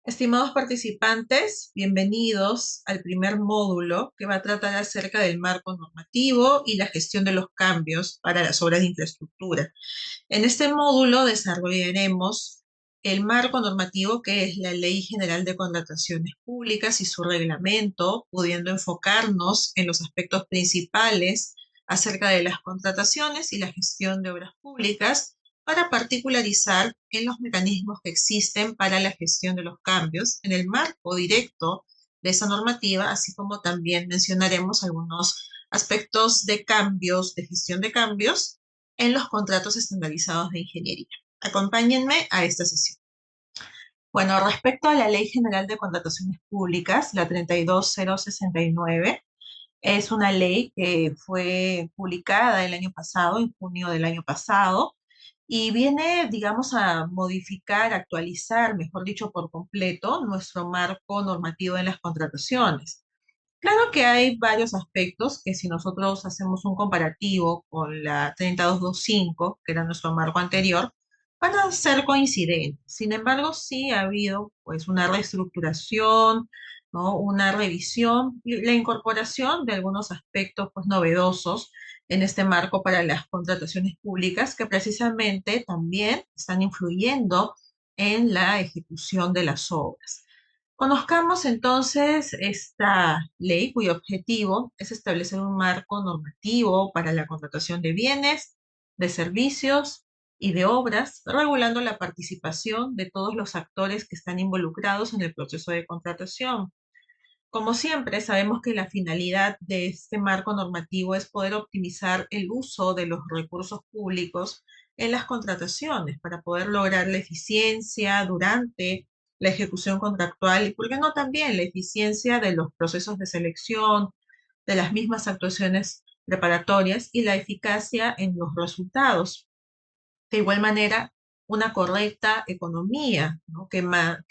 Estimados participantes, bienvenidos al primer módulo que va a tratar acerca del marco normativo y la gestión de los cambios para las obras de infraestructura. En este módulo desarrollaremos el marco normativo, que es la Ley General de Contrataciones Públicas y su reglamento, pudiendo enfocarnos en los aspectos principales acerca de las contrataciones y la gestión de obras públicas, para particularizar en los mecanismos que existen para la gestión de los cambios en el marco directo de esa normativa, así como también mencionaremos algunos aspectos de cambios, de gestión de cambios en los contratos estandarizados de ingeniería. Acompáñenme a esta sesión. Bueno, respecto a la Ley General de Contrataciones Públicas, la 32069, es una ley que fue publicada el año pasado, en junio del año pasado, y viene, digamos, a modificar, actualizar, mejor dicho, por completo, nuestro marco normativo en las contrataciones. Claro que hay varios aspectos que, si nosotros hacemos un comparativo con la 30225, que era nuestro marco anterior, van a ser coincidentes. Sin embargo, sí ha habido pues una reestructuración, ¿no? Una revisión y la incorporación de algunos aspectos pues novedosos en este marco para las contrataciones públicas, que precisamente también están influyendo en la ejecución de las obras. Conozcamos entonces esta ley, cuyo objetivo es establecer un marco normativo para la contratación de bienes, de servicios y de obras, regulando la participación de todos los actores que están involucrados en el proceso de contratación. Como siempre, sabemos que la finalidad de este marco normativo es poder optimizar el uso de los recursos públicos en las contrataciones para poder lograr la eficiencia durante la ejecución contractual y, por qué no, también la eficiencia de los procesos de selección, de las mismas actuaciones preparatorias y la eficacia en los resultados. De igual manera, una correcta economía, ¿no? Que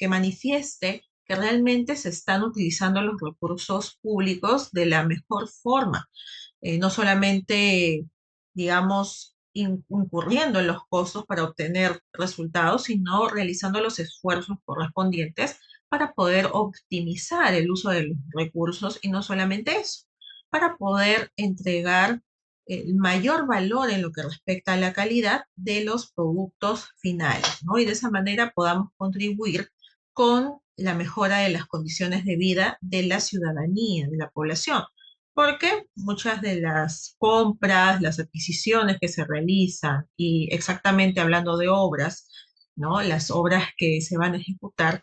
manifieste que realmente se están utilizando los recursos públicos de la mejor forma, no solamente, digamos, incurriendo en los costos para obtener resultados, sino realizando los esfuerzos correspondientes para poder optimizar el uso de los recursos, y no solamente eso, para poder entregar el mayor valor en lo que respecta a la calidad de los productos finales, ¿no? Y de esa manera podamos contribuir con la mejora de las condiciones de vida de la ciudadanía, de la población, porque muchas de las compras, las adquisiciones que se realizan, y exactamente hablando de obras, ¿no? Las obras que se van a ejecutar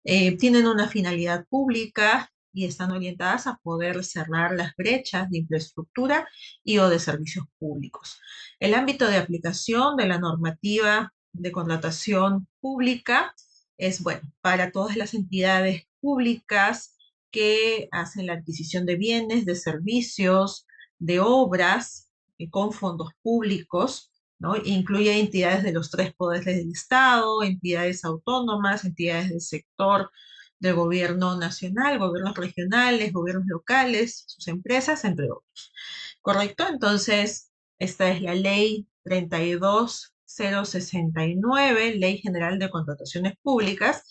tienen una finalidad pública y están orientadas a poder cerrar las brechas de infraestructura y o de servicios públicos. El ámbito de aplicación de la normativa de contratación pública es, bueno, para todas las entidades públicas que hacen la adquisición de bienes, de servicios, de obras con fondos públicos, ¿no? Incluye entidades de los tres poderes del Estado, entidades autónomas, entidades del sector del gobierno nacional, gobiernos regionales, gobiernos locales, sus empresas, entre otros. ¿Correcto? Entonces, esta es la ley 32069, Ley General de Contrataciones Públicas,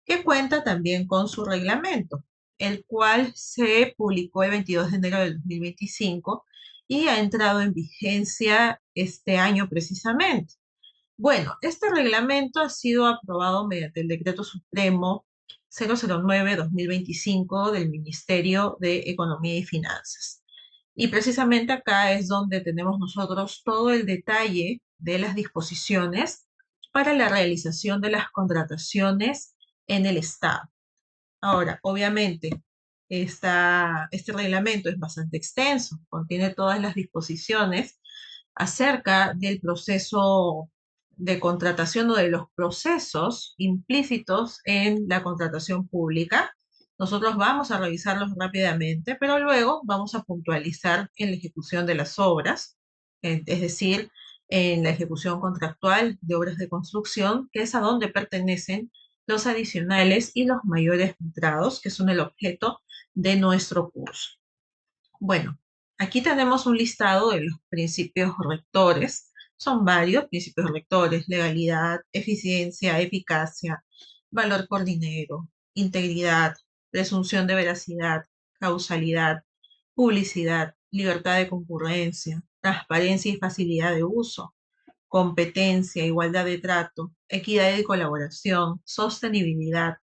que cuenta también con su reglamento, el cual se publicó el 22 de enero del 2025 y ha entrado en vigencia este año precisamente. Bueno, este reglamento ha sido aprobado mediante el Decreto Supremo 009-2025 del Ministerio de Economía y Finanzas. Y precisamente acá es donde tenemos nosotros todo el detalle de las disposiciones para la realización de las contrataciones en el Estado. Ahora, obviamente, este reglamento es bastante extenso, contiene todas las disposiciones acerca del proceso de contratación, o de los procesos implícitos en la contratación pública. Nosotros vamos a revisarlos rápidamente, pero luego vamos a puntualizar en la ejecución de las obras, es decir, en la ejecución contractual de obras de construcción, que es a donde pertenecen los adicionales y los mayores entrados, que son el objeto de nuestro curso. Bueno, aquí tenemos un listado de los principios rectores. Son varios principios rectores: legalidad, eficiencia, eficacia, valor por dinero, integridad, presunción de veracidad, causalidad, publicidad, libertad de concurrencia, transparencia y facilidad de uso, competencia, igualdad de trato, equidad y colaboración, sostenibilidad,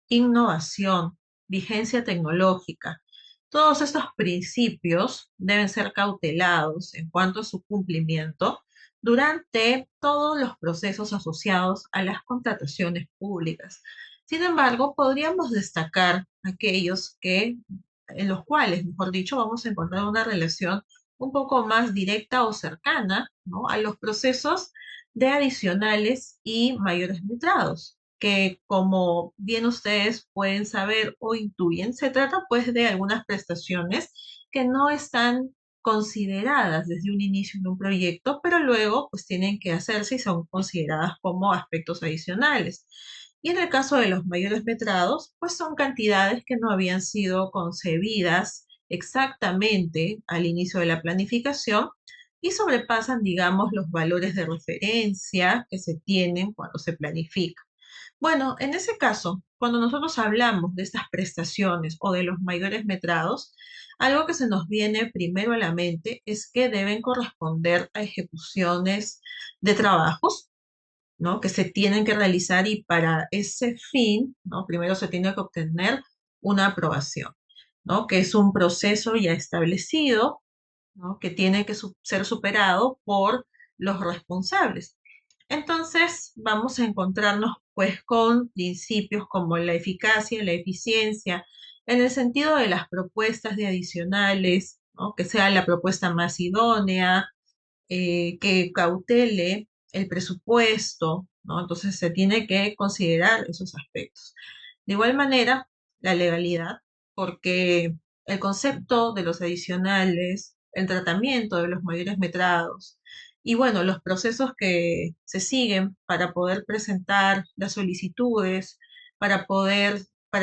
innovación, vigencia tecnológica. Todos estos principios deben ser cautelados en cuanto a su cumplimiento durante todos los procesos asociados a las contrataciones públicas. Sin embargo, podríamos destacar aquellos en los cuales, mejor dicho, vamos a encontrar una relación un poco más directa o cercana, ¿no?, a los procesos de adicionales y mayores letrados, que como bien ustedes pueden saber o intuyen, se trata pues de algunas prestaciones que no están consideradas desde un inicio en un proyecto, pero luego pues tienen que hacerse y son consideradas como aspectos adicionales. Y en el caso de los mayores metrados, pues son cantidades que no habían sido concebidas exactamente al inicio de la planificación y sobrepasan, digamos, los valores de referencia que se tienen cuando se planifica. Bueno, en ese caso, cuando nosotros hablamos de estas prestaciones o de los mayores metrados, algo que se nos viene primero a la mente es que deben corresponder a ejecuciones de trabajos, ¿no?, que se tienen que realizar y para ese fin, ¿no?, primero se tiene que obtener una aprobación, ¿no?, que es un proceso ya establecido, ¿no?, que tiene que ser superado por los responsables. Entonces, vamos a encontrarnos pues con principios como la eficacia, la eficiencia, en el sentido de las propuestas de adicionales, ¿no?, que sea la propuesta más idónea, que cautele el presupuesto, ¿no? Entonces se tiene que considerar esos aspectos. De igual manera, la legalidad, porque el concepto de los adicionales, el tratamiento de los mayores metrados y bueno, los procesos que se siguen para poder presentar las solicitudes, para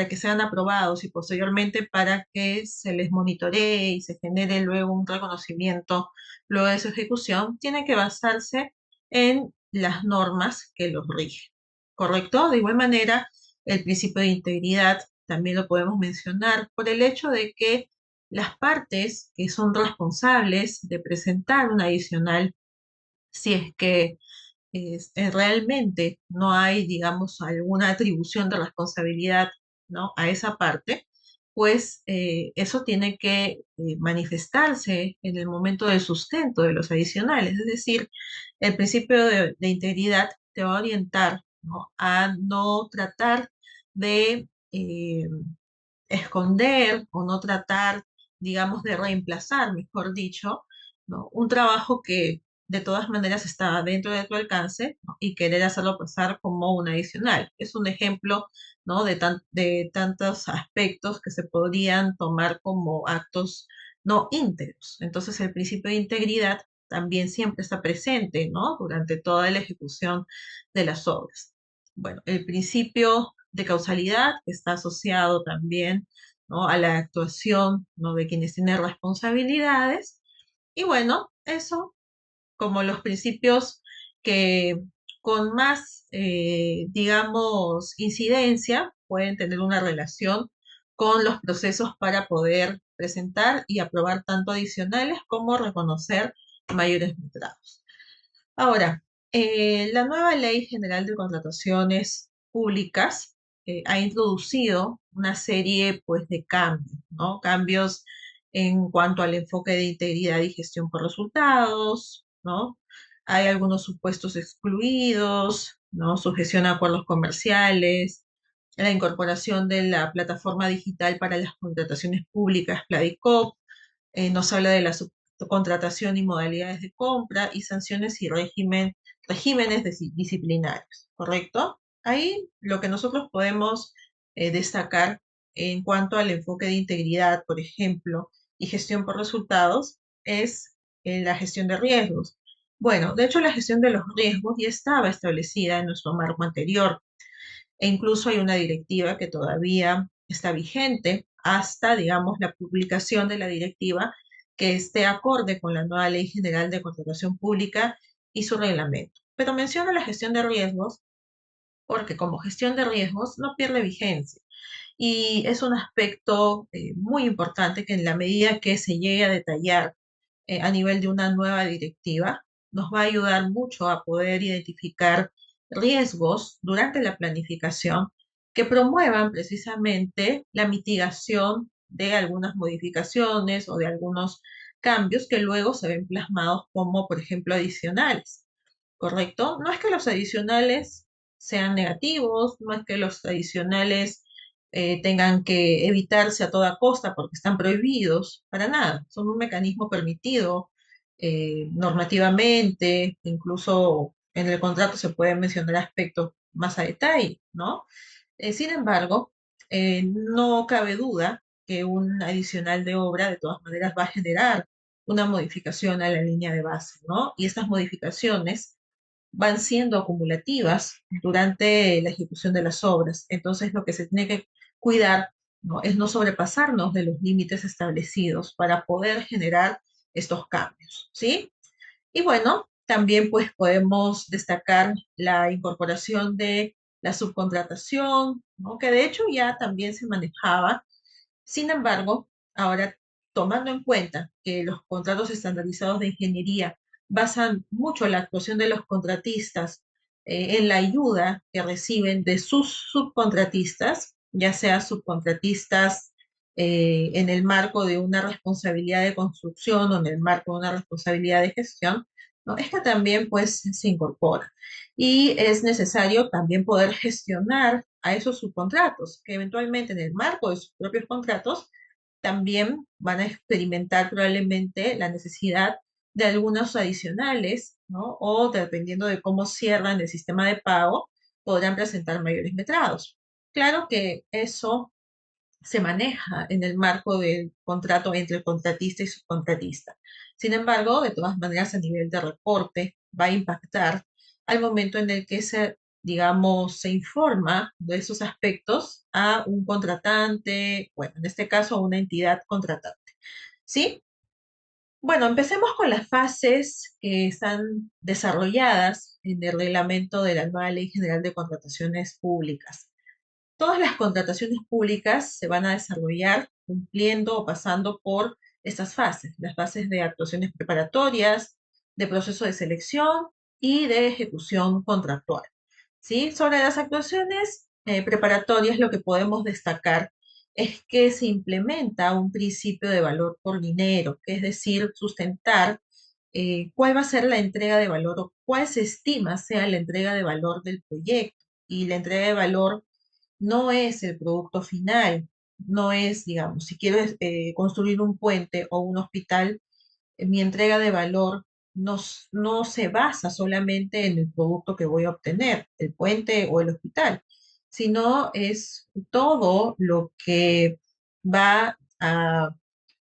que sean aprobados y posteriormente para que se les monitoree y se genere luego un reconocimiento luego de su ejecución, tiene que basarse en las normas que los rigen, ¿correcto? De igual manera, el principio de integridad también lo podemos mencionar por el hecho de que las partes que son responsables de presentar un adicional, si es que realmente no hay, digamos, alguna atribución de responsabilidad, ¿no?, a esa parte, pues eso tiene que manifestarse en el momento del sustento de los adicionales. Es decir, el principio de integridad te va a orientar, ¿no?, a no tratar de esconder o no tratar, digamos, de reemplazar, mejor dicho, ¿no?, un trabajo que de todas maneras está dentro de tu alcance, ¿no?, y querer hacerlo pasar como un adicional. Es un ejemplo, ¿no?, de tantos aspectos que se podrían tomar como actos no íntegros. Entonces, el principio de integridad también siempre está presente, ¿no?, durante toda la ejecución de las obras. Bueno, el principio de causalidad está asociado también, ¿no?, a la actuación, ¿no?, de quienes tienen responsabilidades. Y bueno, eso como los principios que con más, digamos, incidencia pueden tener una relación con los procesos para poder presentar y aprobar tanto adicionales como reconocer mayores metrados. Ahora, la nueva Ley General de Contrataciones Públicas ha introducido una serie pues, de cambios, ¿no? Cambios en cuanto al enfoque de integridad y gestión por resultados, ¿no? Hay algunos supuestos excluidos, ¿no? Sujeción a acuerdos comerciales, la incorporación de la plataforma digital para las contrataciones públicas, Pladicop, nos habla de la subcontratación y modalidades de compra y sanciones y regímenes disciplinarios, ¿correcto? Ahí lo que nosotros podemos destacar en cuanto al enfoque de integridad, por ejemplo, y gestión por resultados, es la gestión de riesgos. Bueno, de hecho la gestión de los riesgos ya estaba establecida en nuestro marco anterior, e incluso hay una directiva que todavía está vigente hasta, digamos, la publicación de la directiva que esté acorde con la nueva Ley General de Contratación Pública y su reglamento. Pero menciono la gestión de riesgos porque como gestión de riesgos no pierde vigencia. Y es un aspecto muy importante que en la medida que se llegue a detallar a nivel de una nueva directiva, nos va a ayudar mucho a poder identificar riesgos durante la planificación que promuevan precisamente la mitigación de algunas modificaciones o de algunos cambios que luego se ven plasmados como, por ejemplo, adicionales. ¿Correcto? No es que los adicionales sean negativos, no es que los adicionales tengan que evitarse a toda costa porque están prohibidos, para nada. Son un mecanismo permitido normativamente, incluso en el contrato se pueden mencionar aspectos más a detalle, ¿no? Sin embargo, no cabe duda que un adicional de obra de todas maneras va a generar una modificación a la línea de base, ¿no? Y estas modificaciones van siendo acumulativas durante la ejecución de las obras. Entonces, lo que se tiene que cuidar, ¿no? Es no sobrepasarnos de los límites establecidos para poder generar estos cambios, ¿sí? Y bueno, también pues podemos destacar la incorporación de la subcontratación, ¿no? Que de hecho ya también se manejaba. Sin embargo, ahora tomando en cuenta que los contratos estandarizados de ingeniería basan mucho la actuación de los contratistas en la ayuda que reciben de sus subcontratistas, ya sea subcontratistas en el marco de una responsabilidad de construcción o en el marco de una responsabilidad de gestión, ¿no? Esta también pues se incorpora. Y es necesario también poder gestionar a esos subcontratos, que eventualmente en el marco de sus propios contratos también van a experimentar probablemente la necesidad de algunos adicionales, ¿no? O dependiendo de cómo cierran el sistema de pago, podrán presentar mayores metrados. Claro que eso se maneja en el marco del contrato entre el contratista y subcontratista. Sin embargo, de todas maneras, a nivel de reporte, va a impactar al momento en el que digamos, se informa de esos aspectos a un contratante, bueno, en este caso a una entidad contratante. ¿Sí? Bueno, empecemos con las fases que están desarrolladas en el reglamento de la nueva Ley General de Contrataciones Públicas. Todas las contrataciones públicas se van a desarrollar cumpliendo o pasando por estas fases, las fases de actuaciones preparatorias, de proceso de selección y de ejecución contractual. ¿Sí? Sobre las actuaciones preparatorias, lo que podemos destacar es que se implementa un principio de valor por dinero, que es decir, sustentar cuál va a ser la entrega de valor o cuál se estima sea la entrega de valor del proyecto. Y la entrega de valor no es el producto final, no es, digamos, si quiero construir un puente o un hospital, mi entrega de valor no se basa solamente en el producto que voy a obtener, el puente o el hospital, sino es todo lo que va a,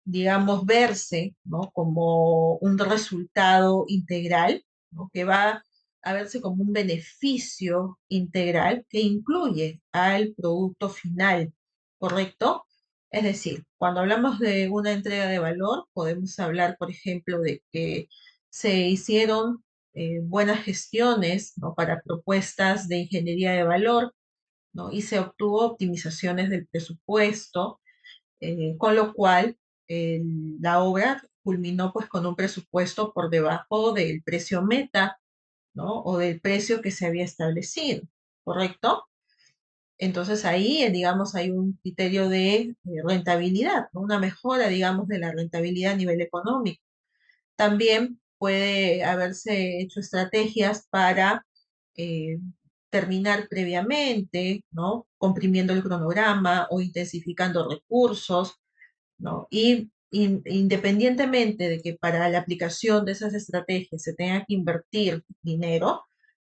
digamos, verse, ¿no? Como un resultado integral, ¿no? Que va a verse como un beneficio integral que incluye al producto final, ¿correcto? Es decir, cuando hablamos de una entrega de valor, podemos hablar, por ejemplo, de que se hicieron buenas gestiones, ¿no? Para propuestas de ingeniería de valor, ¿no? Y se obtuvo optimizaciones del presupuesto, con lo cual la obra culminó pues con un presupuesto por debajo del precio meta, ¿no? O del precio que se había establecido, ¿correcto? Entonces ahí, digamos, hay un criterio de rentabilidad, ¿no? Una mejora, digamos, de la rentabilidad a nivel económico. También puede haberse hecho estrategias para eh, terminar previamente, ¿no? Comprimiendo el cronograma o intensificando recursos, ¿no? Y independientemente de que para la aplicación de esas estrategias se tenga que invertir dinero,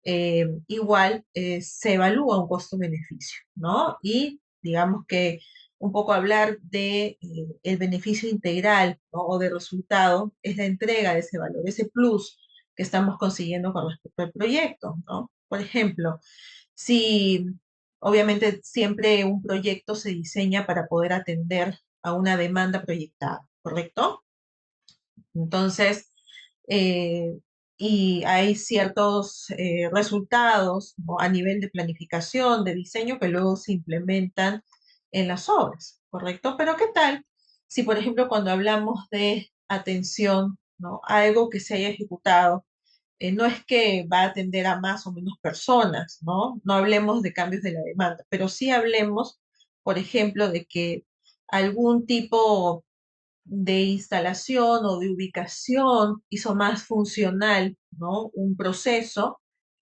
igual se evalúa un costo-beneficio, ¿no? Y digamos que un poco hablar de el beneficio integral, ¿no? O de resultado es la entrega de ese valor, ese plus que estamos consiguiendo con respecto al proyecto, ¿no? Por ejemplo, si obviamente siempre un proyecto se diseña para poder atender a una demanda proyectada, ¿correcto? Entonces, y hay ciertos resultados, ¿no? A nivel de planificación, de diseño, que luego se implementan en las obras, ¿correcto? Pero ¿qué tal si, por ejemplo, cuando hablamos de atención, ¿no? Algo que se haya ejecutado, no es que va a atender a más o menos personas, ¿no? No hablemos de cambios de la demanda, pero sí hablemos, por ejemplo, de que algún tipo de instalación o de ubicación hizo más funcional, ¿no? Un proceso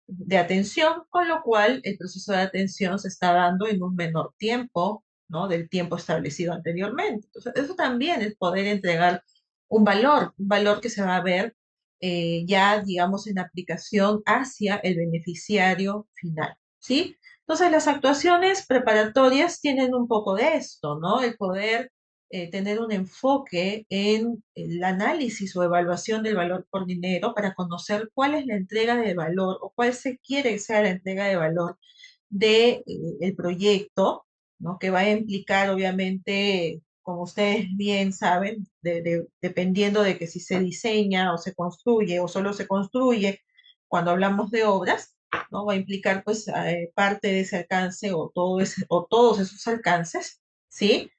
de atención, con lo cual el proceso de atención se está dando en un menor tiempo, ¿no? Del tiempo establecido anteriormente. Entonces, eso también es poder entregar un valor que se va a ver ya, digamos, en aplicación hacia el beneficiario final, ¿sí? Entonces, las actuaciones preparatorias tienen un poco de esto, ¿no? El poder tener un enfoque en el análisis o evaluación del valor por dinero para conocer cuál es la entrega de valor o cuál se quiere que sea la entrega de valor de, el proyecto, ¿no? Que va a implicar, obviamente, como ustedes bien saben, dependiendo de que si se diseña o se construye o solo se construye, cuando hablamos de obras, ¿no? Va a implicar, pues, parte de ese alcance o, o todos esos alcances, ¿sí?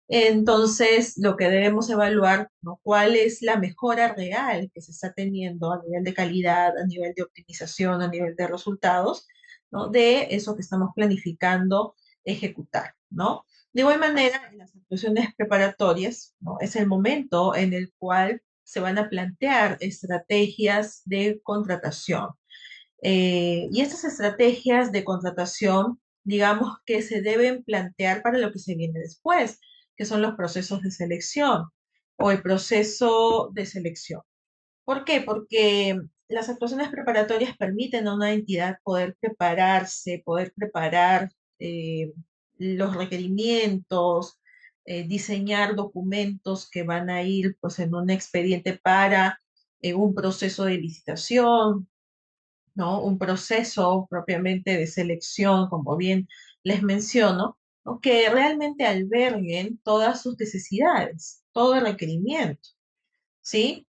Entonces, lo que debemos evaluar, ¿no? ¿Cuál es la mejora real que se está teniendo a nivel de calidad, a nivel de optimización, a nivel de resultados, ¿no? De eso que estamos planificando ejecutar, ¿no? De igual manera, en las actuaciones preparatorias, ¿no? Es el momento en el cual se van a plantear estrategias de contratación. Y estas estrategias de contratación, digamos que se deben plantear para lo que se viene después, que son los procesos de selección o el proceso de selección. ¿Por qué? Porque las actuaciones preparatorias permiten a una entidad poder prepararse, poder preparar los requerimientos, diseñar documentos que van a ir pues, en un expediente para un proceso de licitación, ¿no? Un proceso propiamente de selección, como bien les menciono, ¿no? Que realmente alberguen todas sus necesidades, todo el requerimiento, ¿sí?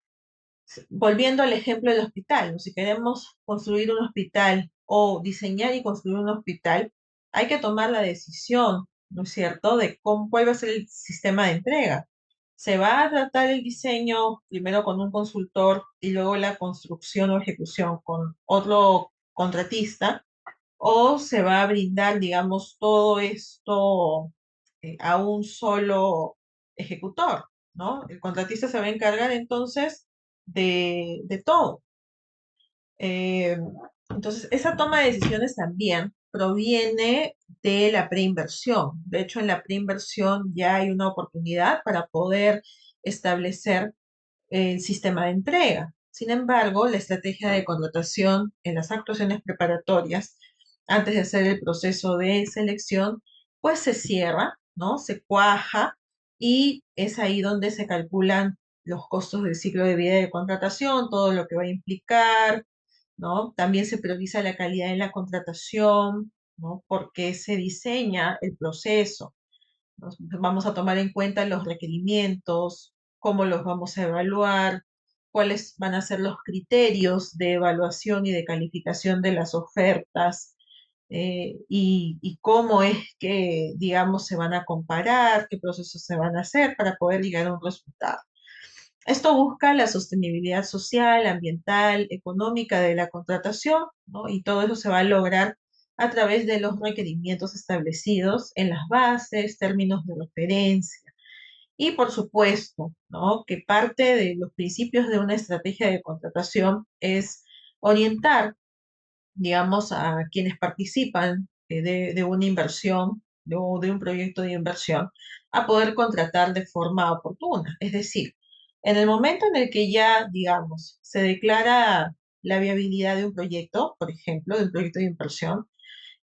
Volviendo al ejemplo del hospital, ¿no? Si queremos construir un hospital o diseñar y construir un hospital, hay que tomar la decisión, ¿no es cierto?, de cuál va a ser el sistema de entrega. Se va a tratar el diseño primero con un consultor y luego la construcción o ejecución con otro contratista, o se va a brindar, digamos, todo esto a un solo ejecutor, ¿no? El contratista se va a encargar entonces de todo. Eh, entonces, esa toma de decisiones también proviene de la preinversión. De hecho, en la preinversión ya hay una oportunidad para poder establecer el sistema de entrega. Sin embargo, la estrategia de contratación en las actuaciones preparatorias, antes de hacer el proceso de selección, pues se cierra, ¿no? Se cuaja y es ahí donde se calculan los costos del ciclo de vida de contratación, todo lo que va a implicar, ¿no? También se prioriza la calidad en la contratación, ¿no? Porque se diseña el proceso. Vamos a tomar en cuenta los requerimientos, cómo los vamos a evaluar, cuáles van a ser los criterios de evaluación y de calificación de las ofertas, y cómo es que, digamos, se van a comparar, qué procesos se van a hacer para poder llegar a un resultado. Esto busca la sostenibilidad social, ambiental, económica de la contratación, ¿no? Y todo eso se va a lograr a través de los requerimientos establecidos en las bases, términos de referencia. Y por supuesto, ¿no? Que parte de los principios de una estrategia de contratación es orientar, digamos, a quienes participan de una inversión o de un proyecto de inversión a poder contratar de forma oportuna. Es decir, en el momento en el que ya, digamos, se declara la viabilidad de un proyecto, por ejemplo, de un proyecto de inversión,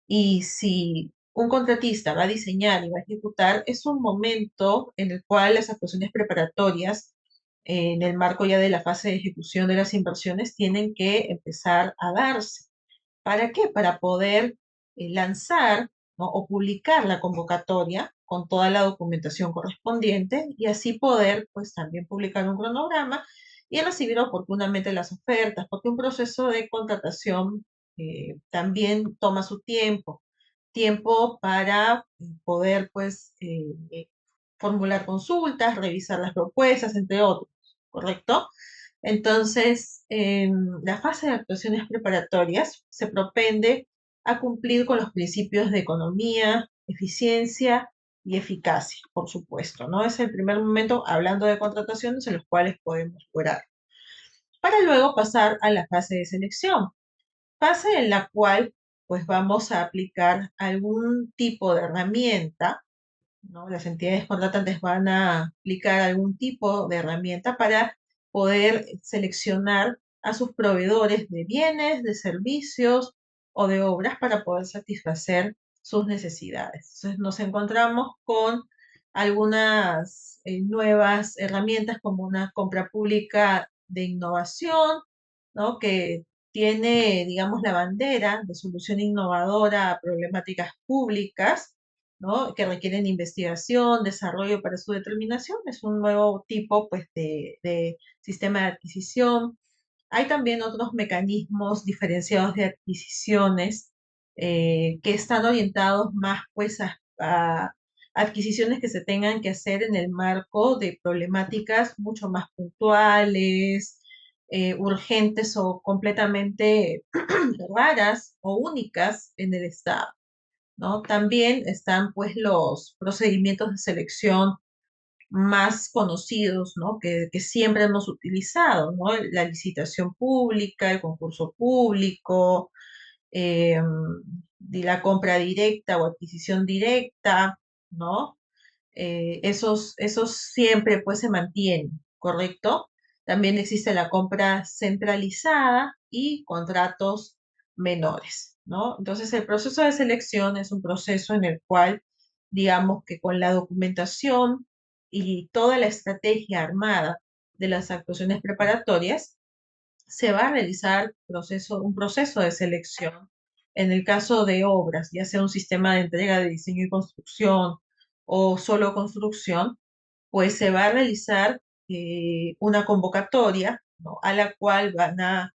y si un contratista va a diseñar y va a ejecutar, es un momento en el cual las actuaciones preparatorias, en el marco ya de la fase de ejecución de las inversiones, tienen que empezar a darse. ¿Para qué? Para poder lanzar, ¿no? O publicar la convocatoria con toda la documentación correspondiente y así poder, pues, también publicar un cronograma y recibir oportunamente las ofertas, porque un proceso de contratación también toma su tiempo, tiempo para poder, pues, formular consultas, revisar las propuestas, entre otros, ¿correcto? Entonces, la fase de actuaciones preparatorias se propende a cumplir con los principios de economía, eficiencia y eficacia, por supuesto, ¿no? Es el primer momento, hablando de contrataciones, en los cuales podemos lograr, para luego pasar a la fase de selección, fase en la cual pues vamos a aplicar algún tipo de herramienta, ¿no? Las entidades contratantes van a aplicar algún tipo de herramienta para poder seleccionar a sus proveedores de bienes, de servicios o de obras para poder satisfacer sus necesidades. Entonces nos encontramos con algunas nuevas herramientas como una compra pública de innovación, ¿no? Que tiene, digamos, la bandera de solución innovadora a problemáticas públicas, ¿no? Que requieren investigación, desarrollo para su determinación. Es un nuevo tipo, pues, de sistema de adquisición. Hay también otros mecanismos diferenciados de adquisiciones que están orientados más, pues, a adquisiciones que se tengan que hacer en el marco de problemáticas mucho más puntuales, urgentes o completamente raras o únicas en el Estado, ¿no? También están pues los procedimientos de selección más conocidos, ¿no? Que siempre hemos utilizado, ¿no? La licitación pública, el concurso público, eh, de la compra directa o adquisición directa, ¿no? Esos siempre pues se mantienen, ¿correcto? También existe la compra centralizada y contratos menores, ¿no? Entonces el proceso de selección es un proceso en el cual, digamos que con la documentación y toda la estrategia armada de las actuaciones preparatorias, se va a realizar un proceso de selección. En el caso de obras, ya sea un sistema de entrega de diseño y construcción o solo construcción, pues se va a realizar una convocatoria, ¿no? A la cual van a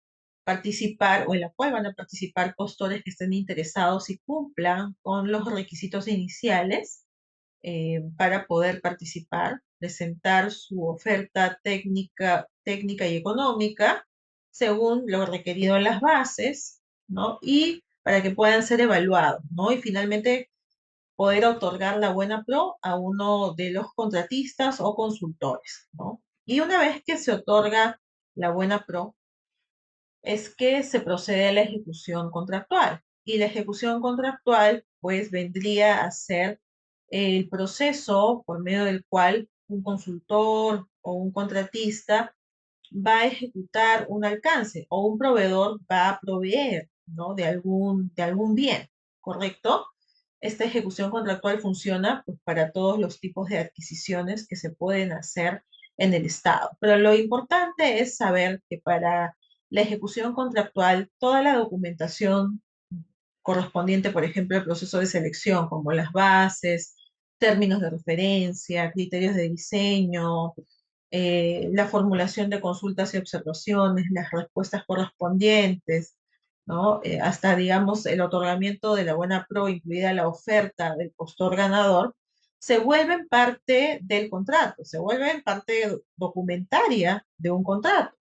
participar o en la cual van a participar postores que estén interesados y cumplan con los requisitos iniciales para poder participar, presentar su oferta técnica y económica según lo requerido en las bases, ¿no? Y para que puedan ser evaluados, ¿no? Y finalmente poder otorgar la buena pro a uno de los contratistas o consultores, ¿no? Y una vez que se otorga la buena pro, es que se procede a la ejecución contractual. Y la ejecución contractual, pues, vendría a ser el proceso por medio del cual un consultor o un contratista va a ejecutar un alcance o un proveedor va a proveer, ¿no? De algún bien, ¿correcto? Esta ejecución contractual funciona pues, para todos los tipos de adquisiciones que se pueden hacer en el Estado. Pero lo importante es saber que para la ejecución contractual, toda la documentación correspondiente, por ejemplo, al proceso de selección, como las bases, términos de referencia, criterios de diseño, la formulación de consultas y observaciones, las respuestas correspondientes, ¿no? Hasta, digamos, el otorgamiento de la buena pro, incluida la oferta del postor ganador, se vuelven parte del contrato, se vuelven parte documentaria de un contrato.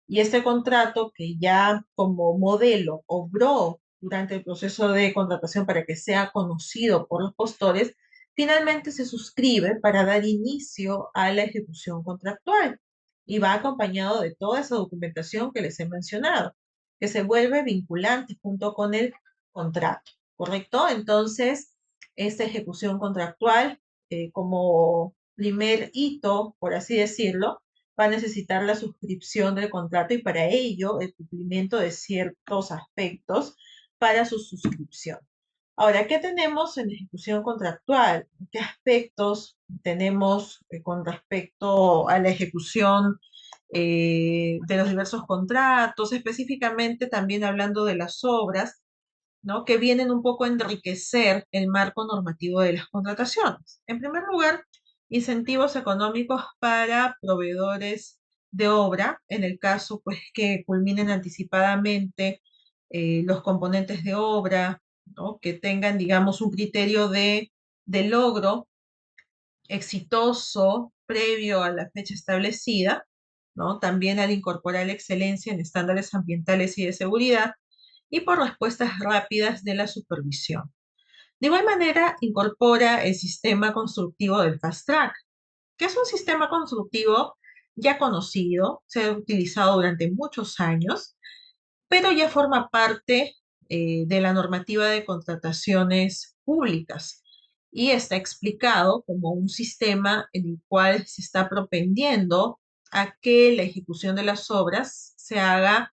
Y este contrato que ya como modelo obró durante el proceso de contratación para que sea conocido por los postores, finalmente se suscribe para dar inicio a la ejecución contractual y va acompañado de toda esa documentación que les he mencionado, que se vuelve vinculante junto con el contrato, ¿correcto? Entonces, esta ejecución contractual, como primer hito, por así decirlo, va a necesitar la suscripción del contrato y para ello el cumplimiento de ciertos aspectos para su suscripción. Ahora, ¿qué tenemos en ejecución contractual? ¿Qué aspectos tenemos con respecto a la ejecución de los diversos contratos, específicamente también hablando de las obras, ¿no? Que vienen un poco a enriquecer el marco normativo de las contrataciones? En primer lugar, incentivos económicos para proveedores de obra, en el caso pues que culminen anticipadamente los componentes de obra, ¿no? Que tengan, digamos, un criterio de logro exitoso previo a la fecha establecida, ¿no? También al incorporar la excelencia en estándares ambientales y de seguridad, y por respuestas rápidas de la supervisión. De igual manera, incorpora el sistema constructivo del Fast Track, que es un sistema constructivo ya conocido, se ha utilizado durante muchos años, pero ya forma parte de la normativa de contrataciones públicas y está explicado como un sistema en el cual se está propendiendo a que la ejecución de las obras se haga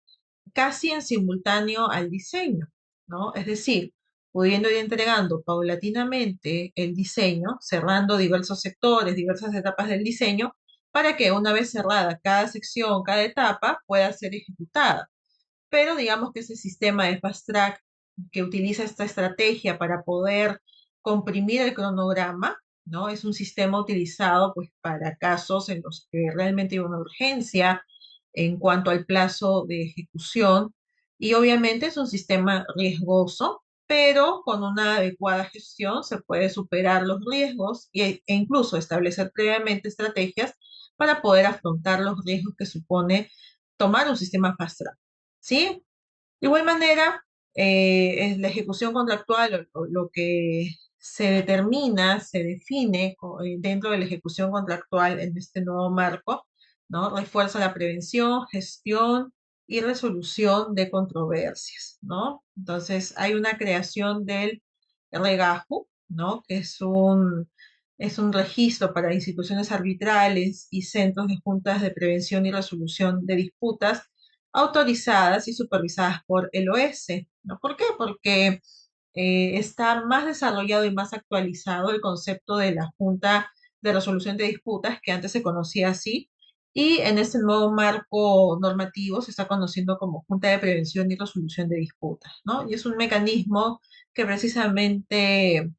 casi en simultáneo al diseño, ¿no? Es decir, pudiendo ir entregando paulatinamente el diseño, cerrando diversos sectores, diversas etapas del diseño, para que una vez cerrada cada sección, cada etapa, pueda ser ejecutada. Pero digamos que ese sistema de fast track que utiliza esta estrategia para poder comprimir el cronograma, ¿no? Es un sistema utilizado pues para casos en los que realmente hay una urgencia en cuanto al plazo de ejecución y obviamente es un sistema riesgoso, pero con una adecuada gestión se puede superar los riesgos e incluso establecer previamente estrategias para poder afrontar los riesgos que supone tomar un sistema fast track. ¿Sí? De igual manera, es la ejecución contractual o lo que se determina, se define dentro de la ejecución contractual en este nuevo marco, ¿no? Refuerza la prevención, gestión y resolución de controversias, ¿no? Entonces, hay una creación del REGAJU, ¿no? Que es un registro para instituciones arbitrales y centros de juntas de prevención y resolución de disputas autorizadas y supervisadas por el OS, ¿no? ¿Por qué? Porque está más desarrollado y más actualizado el concepto de la Junta de Resolución de Disputas, que antes se conocía así, y en este nuevo marco normativo se está conociendo como Junta de Prevención y Resolución de Disputas, ¿no? Y es un mecanismo que precisamente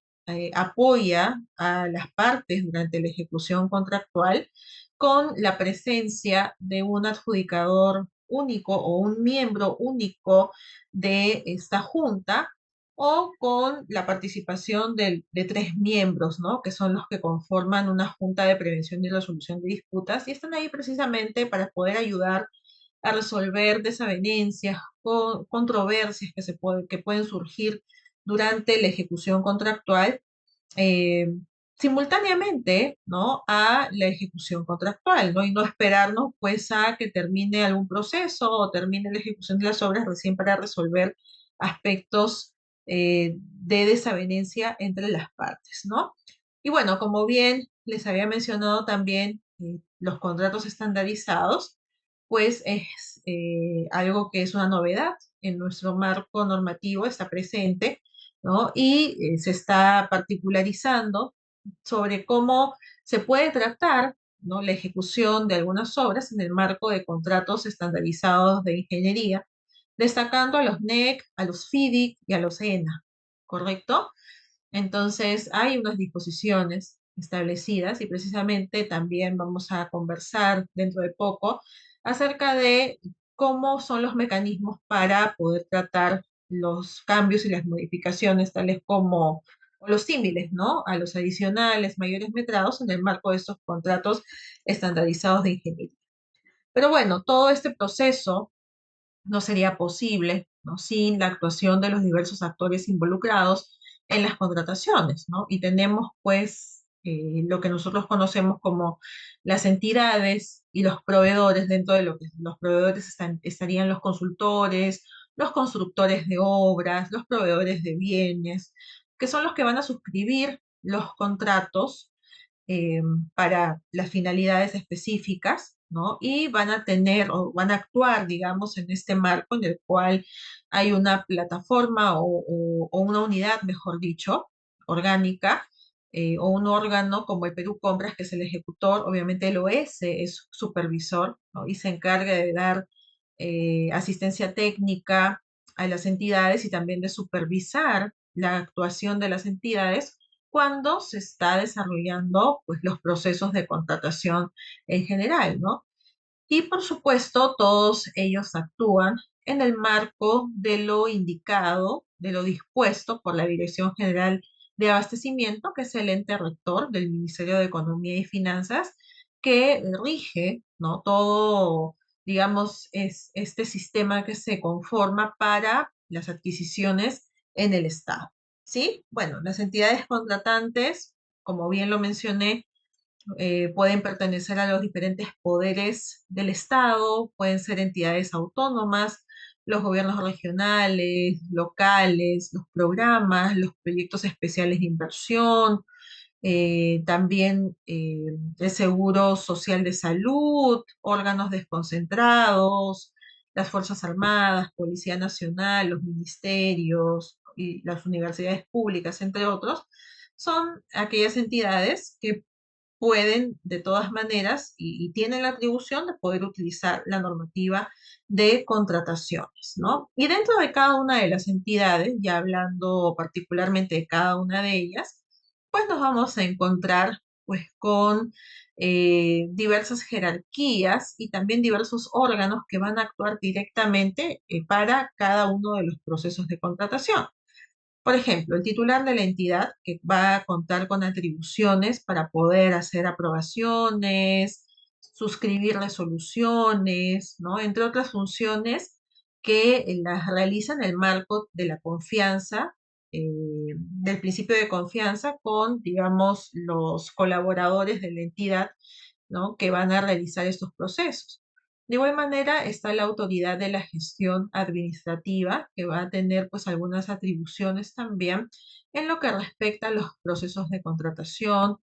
apoya a las partes durante la ejecución contractual con la presencia de un adjudicador único o un miembro único de esta junta o con la participación de tres miembros, ¿no? Que son los que conforman una junta de prevención y resolución de disputas y están ahí precisamente para poder ayudar a resolver desavenencias, controversias que pueden surgir durante la ejecución contractual eh, simultáneamente, ¿no? A la ejecución contractual, ¿no? Y no esperarnos, pues, a que termine algún proceso o termine la ejecución de las obras recién para resolver aspectos de desavenencia entre las partes, ¿no? Y bueno, como bien les había mencionado también, los contratos estandarizados, pues es algo que es una novedad en nuestro marco normativo, está presente, ¿no? Y se está particularizando sobre cómo se puede tratar, ¿no? La ejecución de algunas obras en el marco de contratos estandarizados de ingeniería, destacando a los NEC, a los FIDIC y a los ENA, ¿correcto? Entonces, hay unas disposiciones establecidas y precisamente también vamos a conversar dentro de poco acerca de cómo son los mecanismos para poder tratar los cambios y las modificaciones, tales como o los símiles, ¿no? A los adicionales, mayores metrados en el marco de estos contratos estandarizados de ingeniería. Pero bueno, todo este proceso no sería posible, ¿no? Sin la actuación de los diversos actores involucrados en las contrataciones, ¿no? Y tenemos, pues, lo que nosotros conocemos como las entidades y los proveedores, dentro de lo que los proveedores estarían los consultores, los constructores de obras, los proveedores de bienes, que son los que van a suscribir los contratos eh, para las finalidades específicas, ¿no? Y van a tener o van a actuar, digamos, en este marco en el cual hay una plataforma o una unidad, mejor dicho, orgánica, o un órgano como el Perú Compras, que es el ejecutor, obviamente el OS es supervisor, ¿no? Y se encarga de dar asistencia técnica a las entidades y también de supervisar la actuación de las entidades cuando se está desarrollando pues, los procesos de contratación en general, ¿no? Y por supuesto, todos ellos actúan en el marco de lo indicado, de lo dispuesto por la Dirección General de Abastecimiento, que es el ente rector del Ministerio de Economía y Finanzas, que rige, ¿no? Todo, digamos, es este sistema que se conforma para las adquisiciones en el Estado, ¿sí? Bueno, las entidades contratantes, como bien lo mencioné, pueden pertenecer a los diferentes poderes del Estado, pueden ser entidades autónomas, los gobiernos regionales, locales, los programas, los proyectos especiales de inversión, también el Seguro Social de Salud, órganos desconcentrados, las Fuerzas Armadas, Policía Nacional, los ministerios y las universidades públicas, entre otros, son aquellas entidades que pueden de todas maneras y tienen la atribución de poder utilizar la normativa de contrataciones, ¿no? Y dentro de cada una de las entidades, ya hablando particularmente de cada una de ellas, pues nos vamos a encontrar pues con diversas jerarquías y también diversos órganos que van a actuar directamente para cada uno de los procesos de contratación. Por ejemplo, el titular de la entidad que va a contar con atribuciones para poder hacer aprobaciones, suscribir resoluciones, ¿no? Entre otras funciones que las realiza en el marco de la confianza, del principio de confianza con, digamos, los colaboradores de la entidad, ¿no? Que van a realizar estos procesos. De igual manera está la autoridad de la gestión administrativa, que va a tener pues algunas atribuciones también en lo que respecta a los procesos de contratación.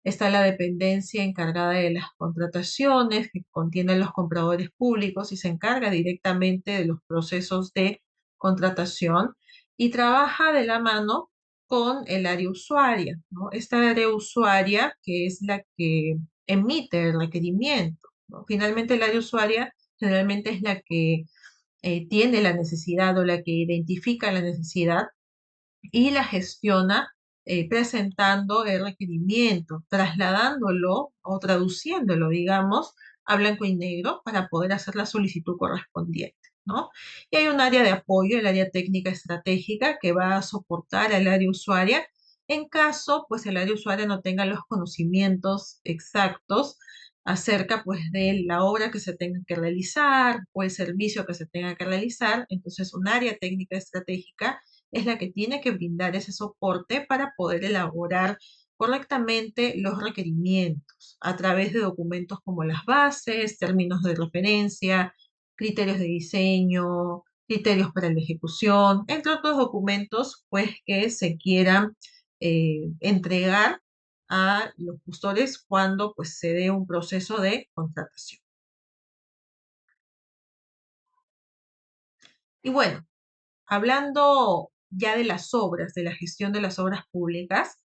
Está la dependencia encargada de las contrataciones, que contiene los compradores públicos y se encarga directamente de los procesos de contratación y trabaja de la mano con el área usuaria, ¿no? Esta área usuaria que es la que emite el requerimiento, ¿no? Finalmente, el área usuaria generalmente es la que tiene la necesidad o la que identifica la necesidad y la gestiona presentando el requerimiento, trasladándolo o traduciéndolo, digamos, a blanco y negro para poder hacer la solicitud correspondiente, ¿no? Y hay un área de apoyo, el área técnica estratégica, que va a soportar al área usuaria en caso, pues, el área usuaria no tenga los conocimientos exactos acerca, pues, de la obra que se tenga que realizar o el servicio que se tenga que realizar. Entonces, un área técnica estratégica es la que tiene que brindar ese soporte para poder elaborar correctamente los requerimientos a través de documentos como las bases, términos de referencia, criterios de diseño, criterios para la ejecución, entre otros documentos pues que se quieran entregar a los gestores cuando pues se dé un proceso de contratación. Y bueno, hablando ya de las obras, de la gestión de las obras públicas,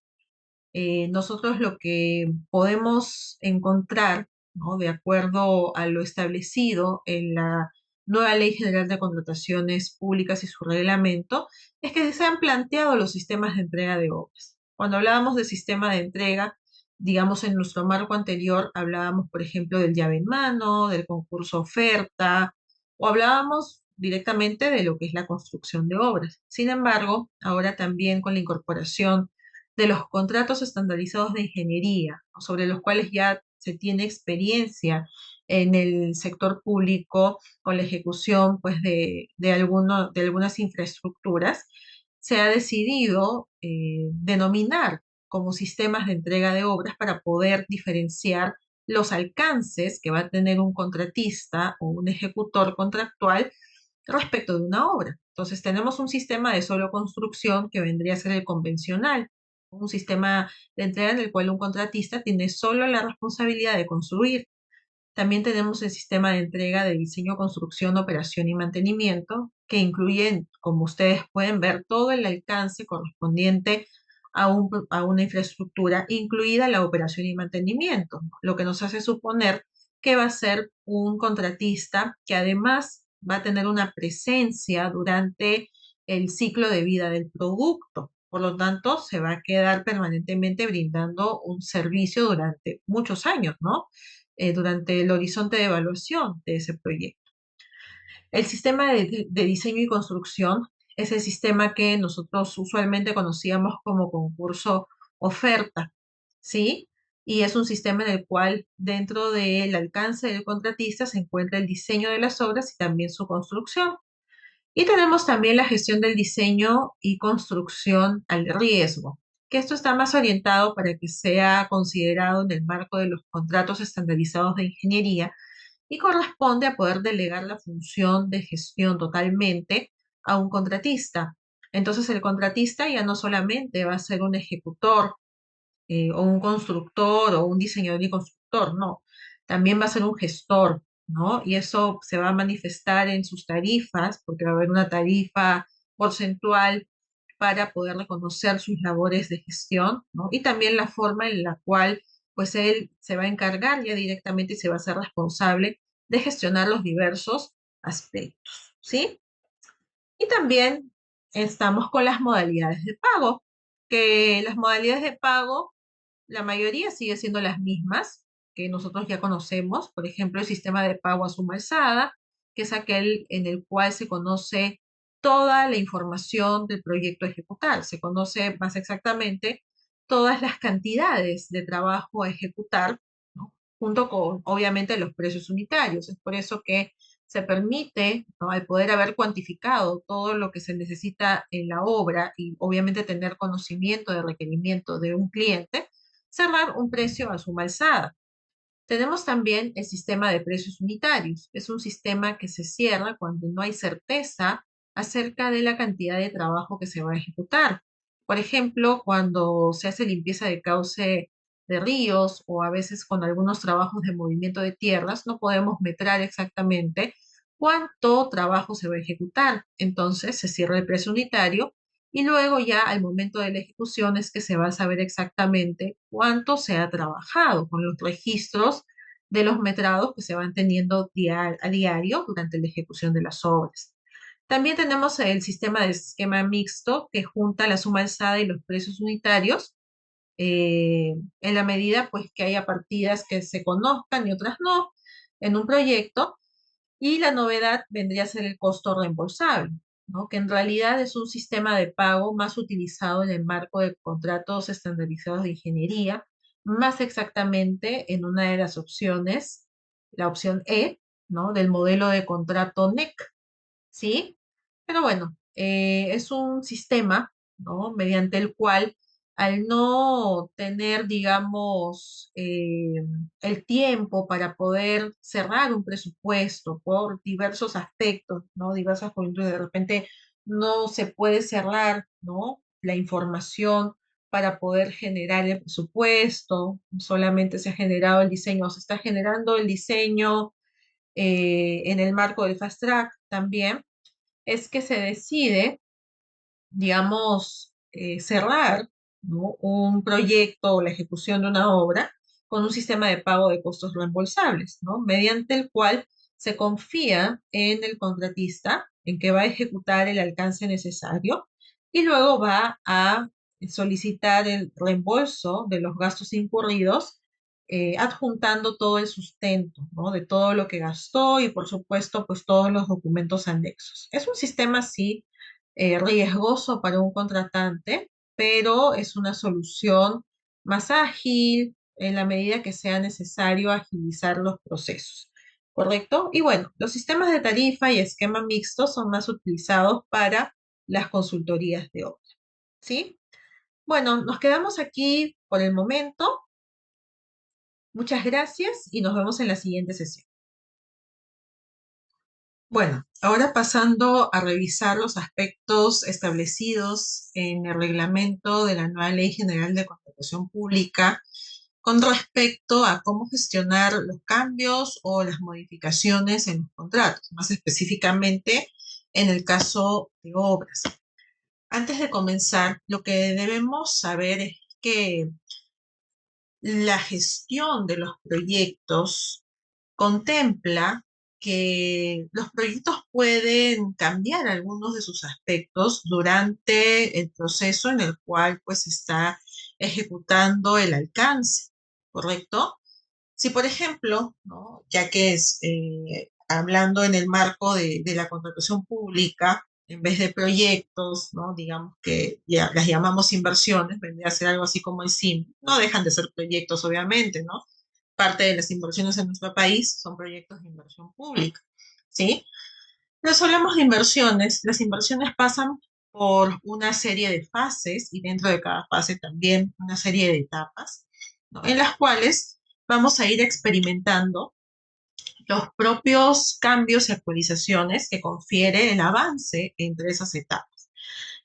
nosotros lo que podemos encontrar, ¿no? De acuerdo a lo establecido en la nueva Ley General de Contrataciones Públicas y su reglamento, es que se han planteado los sistemas de entrega de obras. Cuando hablábamos de sistema de entrega, digamos en nuestro marco anterior, hablábamos, por ejemplo, del llave en mano, del concurso oferta, o hablábamos directamente de lo que es la construcción de obras. Sin embargo, ahora también con la incorporación de los contratos estandarizados de ingeniería, sobre los cuales ya se tiene experiencia en el sector público con la ejecución pues, de algunas infraestructuras, se ha decidido denominar como sistemas de entrega de obras para poder diferenciar los alcances que va a tener un contratista o un ejecutor contractual respecto de una obra. Entonces, tenemos un sistema de solo construcción que vendría a ser el convencional, un sistema de entrega en el cual un contratista tiene solo la responsabilidad de construir. También tenemos el sistema de entrega de diseño, construcción, operación y mantenimiento, que incluye, como ustedes pueden ver, todo el alcance correspondiente a una infraestructura, incluida la operación y mantenimiento, lo que nos hace suponer que va a ser un contratista que además va a tener una presencia durante el ciclo de vida del producto. Por lo tanto, se va a quedar permanentemente brindando un servicio durante muchos años, ¿no? durante el horizonte de evaluación de ese proyecto. El sistema de diseño y construcción es el sistema que nosotros usualmente conocíamos como concurso oferta, ¿sí? Y es un sistema en el cual dentro del alcance del contratista se encuentra el diseño de las obras y también su construcción. Y tenemos también la gestión del diseño y construcción al riesgo, que esto está más orientado para que sea considerado en el marco de los contratos estandarizados de ingeniería y corresponde a poder delegar la función de gestión totalmente a un contratista. Entonces el contratista ya no solamente va a ser un ejecutor o un constructor o un diseñador y constructor, no, también va a ser un gestor, ¿no? Y eso se va a manifestar en sus tarifas, porque va a haber una tarifa porcentual para poder reconocer sus labores de gestión, ¿no? Y también la forma en la cual, pues, él se va a encargar ya directamente y se va a hacer responsable de gestionar los diversos aspectos, ¿sí? Y también estamos con las modalidades de pago, que las modalidades de pago, la mayoría sigue siendo las mismas que nosotros ya conocemos. Por ejemplo, el sistema de pago a suma alzada, que es aquel en el cual se conoce toda la información del proyecto a ejecutar. Se conoce más exactamente todas las cantidades de trabajo a ejecutar, ¿no? Junto con, obviamente, los precios unitarios. Es por eso que se permite, ¿no? Al poder haber cuantificado todo lo que se necesita en la obra y obviamente tener conocimiento de requerimiento de un cliente, cerrar un precio a suma alzada. Tenemos también el sistema de precios unitarios. Es un sistema que se cierra cuando no hay certeza acerca de la cantidad de trabajo que se va a ejecutar. Por ejemplo, cuando se hace limpieza de cauce de ríos o a veces con algunos trabajos de movimiento de tierras, no podemos metrar exactamente cuánto trabajo se va a ejecutar. Entonces se cierra el precio unitario y luego ya al momento de la ejecución es que se va a saber exactamente cuánto se ha trabajado con los registros de los metrados que se van teniendo a diario durante la ejecución de las obras. También tenemos el sistema de esquema mixto que junta la suma alzada y los precios unitarios en la medida pues que haya partidas que se conozcan y otras no en un proyecto y la novedad vendría a ser el costo reembolsable, ¿no? Que en realidad es un sistema de pago más utilizado en el marco de contratos estandarizados de ingeniería, más exactamente en una de las opciones, la opción E, ¿no? Del modelo de contrato NEC. ¿Sí? Pero bueno, es un sistema, ¿no? Mediante el cual, al no tener, digamos, el tiempo para poder cerrar un presupuesto por diversos aspectos, ¿no? Diversas coyunturas, de repente no se puede cerrar, ¿no? La información para poder generar el presupuesto, solamente se ha generado el diseño, se está generando el diseño en el marco del Fast Track también es que se decide, digamos, cerrar, ¿no? Un proyecto o la ejecución de una obra con un sistema de pago de costos reembolsables, ¿no? Mediante el cual se confía en el contratista, en que va a ejecutar el alcance necesario y luego va a solicitar el reembolso de los gastos incurridos, adjuntando todo el sustento, ¿no? De todo lo que gastó y, por supuesto, pues todos los documentos anexos. Es un sistema, sí, riesgoso para un contratante, pero es una solución más ágil en la medida que sea necesario agilizar los procesos. ¿Correcto? Y bueno, los sistemas de tarifa y esquema mixto son más utilizados para las consultorías de obra. ¿Sí? Bueno, nos quedamos aquí por el momento. Muchas gracias y nos vemos en la siguiente sesión. Bueno, ahora pasando a revisar los aspectos establecidos en el reglamento de la nueva Ley General de Contratación Pública con respecto a cómo gestionar los cambios o las modificaciones en los contratos, más específicamente en el caso de obras. Antes de comenzar, lo que debemos saber es que la gestión de los proyectos contempla que los proyectos pueden cambiar algunos de sus aspectos durante el proceso en el cual pues está ejecutando el alcance, ¿correcto? Si, por ejemplo, ¿no? Ya que es hablando en el marco de la contratación pública, en vez de proyectos, ¿no? Digamos que ya las llamamos inversiones, vendría a ser algo así como el SIM. No dejan de ser proyectos, obviamente, ¿no? Parte de las inversiones en nuestro país son proyectos de inversión pública, ¿sí? Pero si hablamos de inversiones, las inversiones pasan por una serie de fases y dentro de cada fase también una serie de etapas, ¿no? En las cuales vamos a ir experimentando los propios cambios y actualizaciones que confiere el avance entre esas etapas.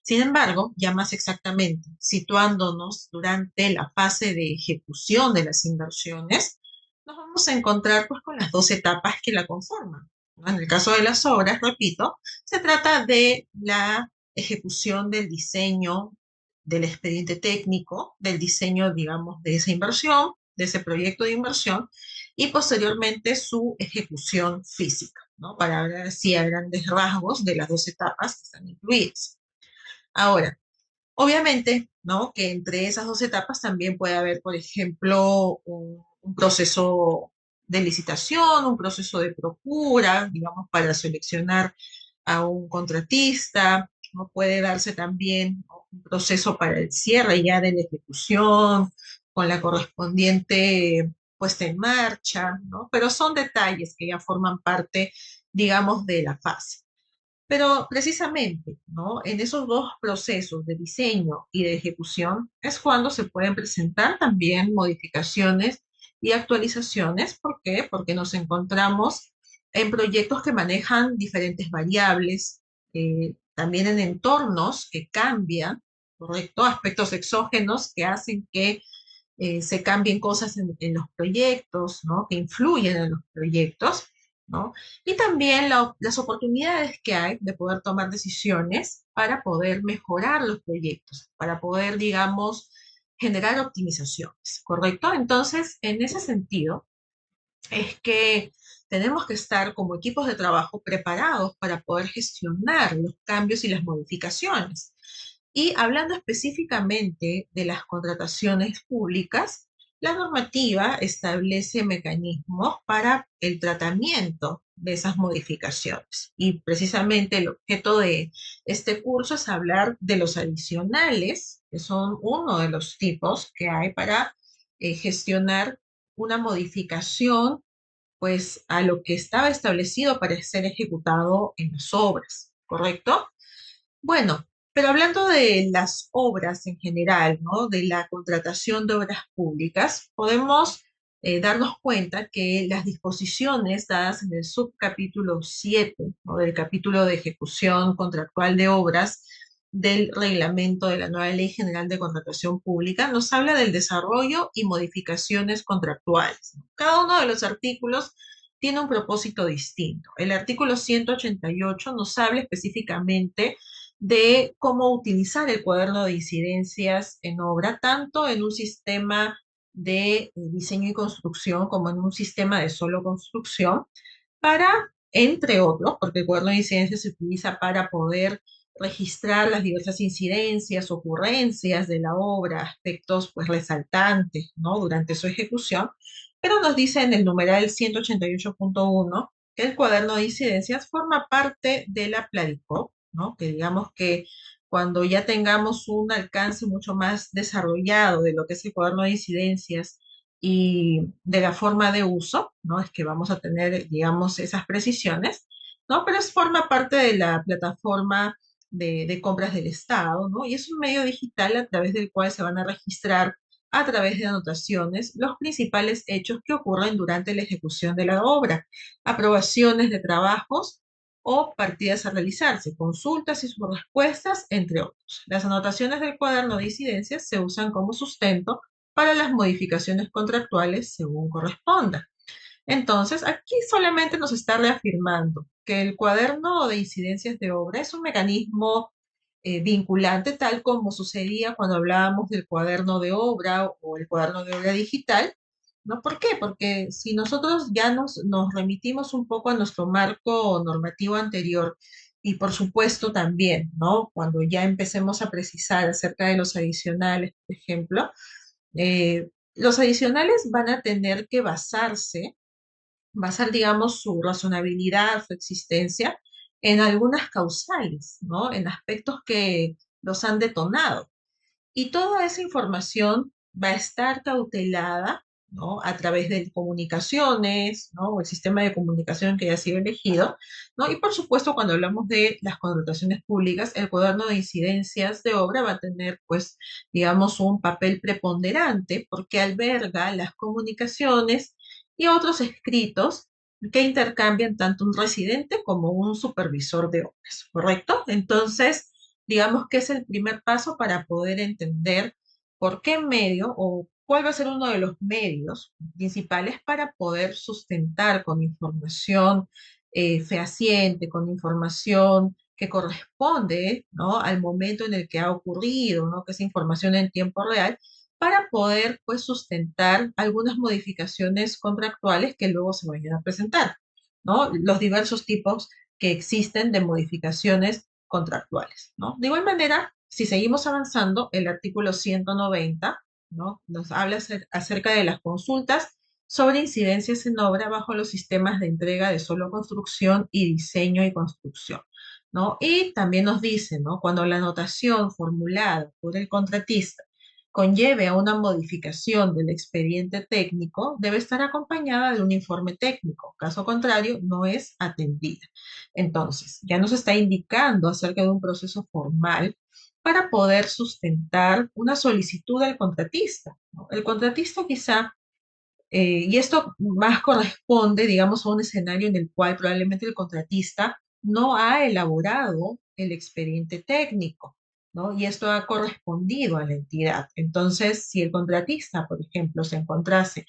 Sin embargo, ya más exactamente, situándonos durante la fase de ejecución de las inversiones, nos vamos a encontrar pues, con las dos etapas que la conforman, ¿no? En el caso de las obras, repito, se trata de la ejecución del diseño del expediente técnico, del diseño, digamos, de esa inversión, de ese proyecto de inversión, y posteriormente su ejecución física, ¿no? Para hablar así a grandes rasgos de las dos etapas que están incluidas. Ahora, obviamente, ¿no? Que entre esas dos etapas también puede haber, por ejemplo, un proceso de licitación, un proceso de procura, digamos, para seleccionar a un contratista, ¿no? Puede darse también, ¿no? Un proceso para el cierre ya de la ejecución, con la correspondiente puesta en marcha, ¿no? Pero son detalles que ya forman parte, digamos, de la fase. Pero precisamente, ¿no? En esos dos procesos de diseño y de ejecución es cuando se pueden presentar también modificaciones y actualizaciones. ¿Por qué? Porque nos encontramos en proyectos que manejan diferentes variables, también en entornos que cambian, ¿correcto? Aspectos exógenos que hacen que se cambien cosas en los proyectos, ¿no? Que influyen en los proyectos, ¿no? Y también las oportunidades que hay de poder tomar decisiones para poder mejorar los proyectos, para poder, digamos, generar optimizaciones, ¿correcto? Entonces, en ese sentido, es que tenemos que estar como equipos de trabajo preparados para poder gestionar los cambios y las modificaciones. Y hablando específicamente de las contrataciones públicas, la normativa establece mecanismos para el tratamiento de esas modificaciones. Y precisamente el objeto de este curso es hablar de los adicionales, que son uno de los tipos que hay para gestionar una modificación pues a lo que estaba establecido para ser ejecutado en las obras, ¿correcto? Bueno, pero hablando de las obras en general, ¿no? De la contratación de obras públicas, podemos darnos cuenta que las disposiciones dadas en el subcapítulo 7, ¿no? Del capítulo de ejecución contractual de obras del reglamento de la nueva Ley General de Contratación Pública, nos habla del desarrollo y modificaciones contractuales, ¿no? Cada uno de los artículos tiene un propósito distinto. El artículo 188 nos habla específicamente de cómo utilizar el cuaderno de incidencias en obra, tanto en un sistema de diseño y construcción como en un sistema de solo construcción, para, entre otros, porque el cuaderno de incidencias se utiliza para poder registrar las diversas incidencias, ocurrencias de la obra, aspectos pues resaltantes, ¿no? Durante su ejecución, pero nos dice en el numeral 188.1 que el cuaderno de incidencias forma parte de la Pladicop, ¿no? Que digamos que cuando ya tengamos un alcance mucho más desarrollado de lo que es el cuaderno de incidencias y de la forma de uso, ¿no? Es que vamos a tener, digamos, esas precisiones, ¿no? Pero forma parte de la plataforma de compras del Estado, ¿no? Y es un medio digital a través del cual se van a registrar a través de anotaciones los principales hechos que ocurren durante la ejecución de la obra, aprobaciones de trabajos o partidas a realizarse, consultas y sus respuestas, entre otros. Las anotaciones del cuaderno de incidencias se usan como sustento para las modificaciones contractuales según corresponda. Entonces, aquí solamente nos está reafirmando que el cuaderno de incidencias de obra es un mecanismo vinculante, tal como sucedía cuando hablábamos del cuaderno de obra o el cuaderno de obra digital, ¿no? ¿Por qué? Porque si nosotros ya nos remitimos un poco a nuestro marco normativo anterior y por supuesto también, ¿no? Cuando ya empecemos a precisar acerca de los adicionales, por ejemplo, Los adicionales van a tener que basar, digamos, su razonabilidad, su existencia en algunas causales, ¿no? En aspectos que los han detonado. Y toda esa información va a estar cautelada, ¿no? A través de comunicaciones, ¿no? O el sistema de comunicación que haya sido elegido, ¿no? Y por supuesto, cuando hablamos de las contrataciones públicas, el cuaderno de incidencias de obra va a tener, pues, digamos, un papel preponderante porque alberga las comunicaciones y otros escritos que intercambian tanto un residente como un supervisor de obras, ¿correcto? Entonces, digamos que es el primer paso para poder entender por qué medio o cuál va a ser uno de los medios principales para poder sustentar con información fehaciente, con información que corresponde, ¿no? Al momento en el que ha ocurrido, ¿no? Que es información en tiempo real, para poder, pues, sustentar algunas modificaciones contractuales que luego se vayan a presentar, ¿no? Los diversos tipos que existen de modificaciones contractuales, ¿no? De igual manera, si seguimos avanzando, el artículo 190, ¿no? Nos habla acerca de las consultas sobre incidencias en obra bajo los sistemas de entrega de solo construcción y diseño y construcción, ¿no? Y también nos dice, ¿no? Cuando la anotación formulada por el contratista conlleve a una modificación del expediente técnico, debe estar acompañada de un informe técnico. Caso contrario, no es atendida. Entonces, ya nos está indicando acerca de un proceso formal para poder sustentar una solicitud del contratista, ¿no? El contratista quizá y esto más corresponde, digamos, a un escenario en el cual probablemente el contratista no ha elaborado el expediente técnico, ¿no? Y esto ha correspondido a la entidad. Entonces, si el contratista, por ejemplo, se encontrase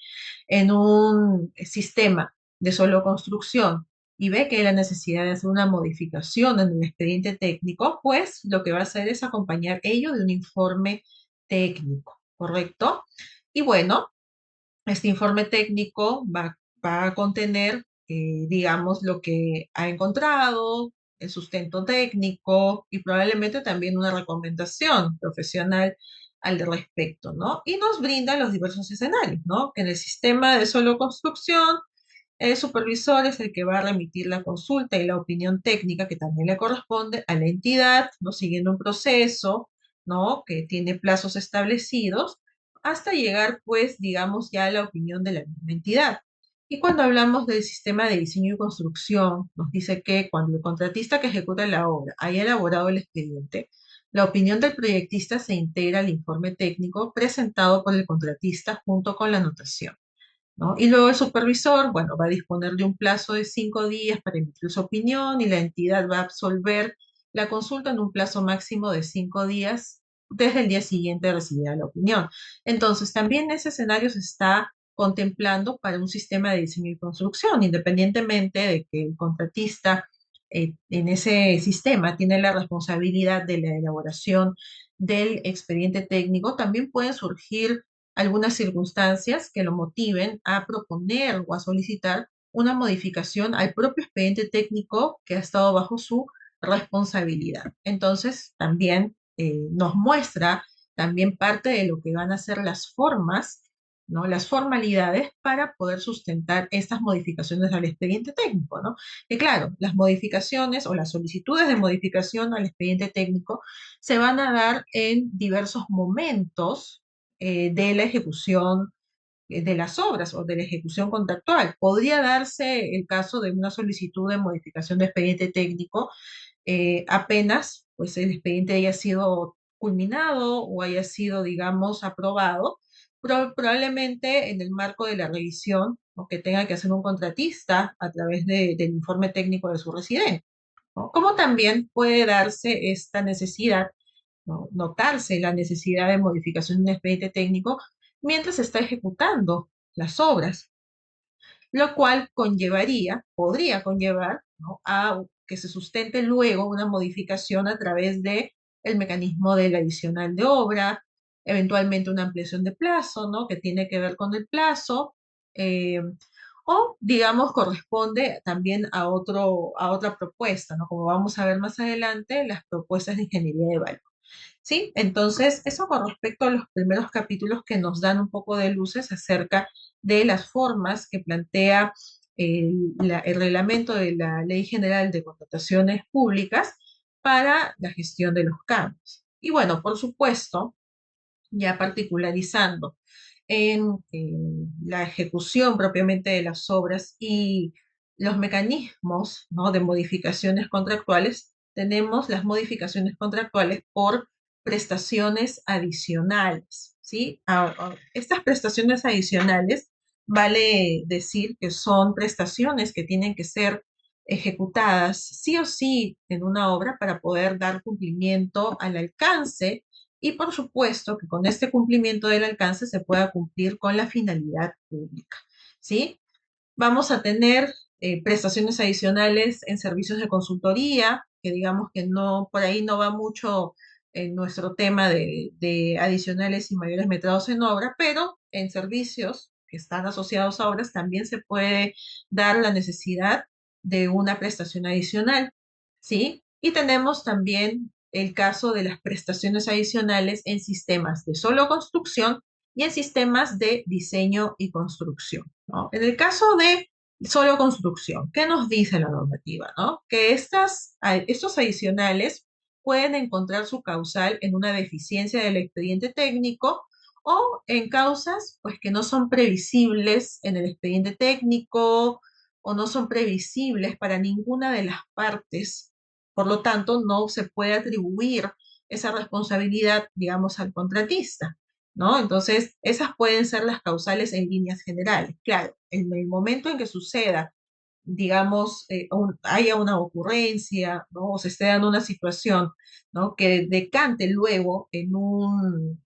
en un sistema de solo construcción y ve que hay la necesidad de hacer una modificación en el expediente técnico, pues lo que va a hacer es acompañar ello de un informe técnico, ¿correcto? Y bueno, este informe técnico va a contener, digamos, lo que ha encontrado, el sustento técnico y probablemente también una recomendación profesional al respecto, ¿no? Y nos brinda los diversos escenarios, ¿no? Que en el sistema de solo construcción, el supervisor es el que va a remitir la consulta y la opinión técnica que también le corresponde a la entidad, ¿no? Siguiendo un proceso, ¿no? Que tiene plazos establecidos hasta llegar, pues, digamos, ya a la opinión de la misma entidad. Y cuando hablamos del sistema de diseño y construcción, nos dice que cuando el contratista que ejecuta la obra haya elaborado el expediente, la opinión del proyectista se integra al informe técnico presentado por el contratista junto con la anotación, ¿no? Y luego el supervisor, bueno, va a disponer de un plazo de 5 días para emitir su opinión y la entidad va a absolver la consulta en un plazo máximo de 5 días desde el día siguiente de recibir la opinión. Entonces, también ese escenario se está contemplando para un sistema de diseño y construcción, independientemente de que el contratista en ese sistema tiene la responsabilidad de la elaboración del expediente técnico, también pueden surgir algunas circunstancias que lo motiven a proponer o a solicitar una modificación al propio expediente técnico que ha estado bajo su responsabilidad. Entonces, también nos muestra también parte de lo que van a ser las formas, ¿no? Las formalidades para poder sustentar estas modificaciones al expediente técnico, ¿no? Que claro, las modificaciones o las solicitudes de modificación al expediente técnico se van a dar en diversos momentos de la ejecución de las obras o de la ejecución contractual. Podría darse el caso de una solicitud de modificación de expediente técnico apenas pues el expediente haya sido culminado o haya sido, digamos, aprobado, probablemente en el marco de la revisión o que tenga que hacer un contratista a través del informe técnico de su residente, ¿no? Como también puede darse esta necesidad, ¿no? Notarse la necesidad de modificación de un expediente técnico mientras se está ejecutando las obras, lo cual podría conllevar, ¿no? A que se sustente luego una modificación a través de el mecanismo del adicional de obra, eventualmente una ampliación de plazo, ¿no? Que tiene que ver con el plazo, eh, o digamos corresponde también a otra propuesta, ¿no? Como vamos a ver más adelante, las propuestas de ingeniería de valor. ¿Sí? Entonces, eso con respecto a los primeros capítulos que nos dan un poco de luces acerca de las formas que plantea el reglamento de la Ley General de Contrataciones Públicas para la gestión de los cambios. Y bueno, por supuesto, ya particularizando en la ejecución propiamente de las obras y los mecanismos, ¿no?, de modificaciones contractuales, tenemos las modificaciones contractuales por prestaciones adicionales, ¿sí? Estas prestaciones adicionales, vale decir que son prestaciones que tienen que ser ejecutadas sí o sí en una obra para poder dar cumplimiento al alcance y por supuesto que con este cumplimiento del alcance se pueda cumplir con la finalidad pública, ¿sí? Vamos a tener prestaciones adicionales en servicios de consultoría, que digamos que no, por ahí no va mucho en nuestro tema de adicionales y mayores metrados en obra, pero en servicios que están asociados a obras también se puede dar la necesidad de una prestación adicional, ¿sí? Y tenemos también el caso de las prestaciones adicionales en sistemas de solo construcción y en sistemas de diseño y construcción, ¿no? En el caso de solo construcción, ¿qué nos dice la normativa, no? Que estos adicionales pueden encontrar su causal en una deficiencia del expediente técnico o en causas pues, que no son previsibles en el expediente técnico o no son previsibles para ninguna de las partes. Por lo tanto, no se puede atribuir esa responsabilidad, digamos, al contratista, ¿no? Entonces, esas pueden ser las causales en líneas generales. Claro, en el momento en que suceda, digamos, haya una ocurrencia, ¿no? O se esté dando una situación, ¿no?, que decante luego en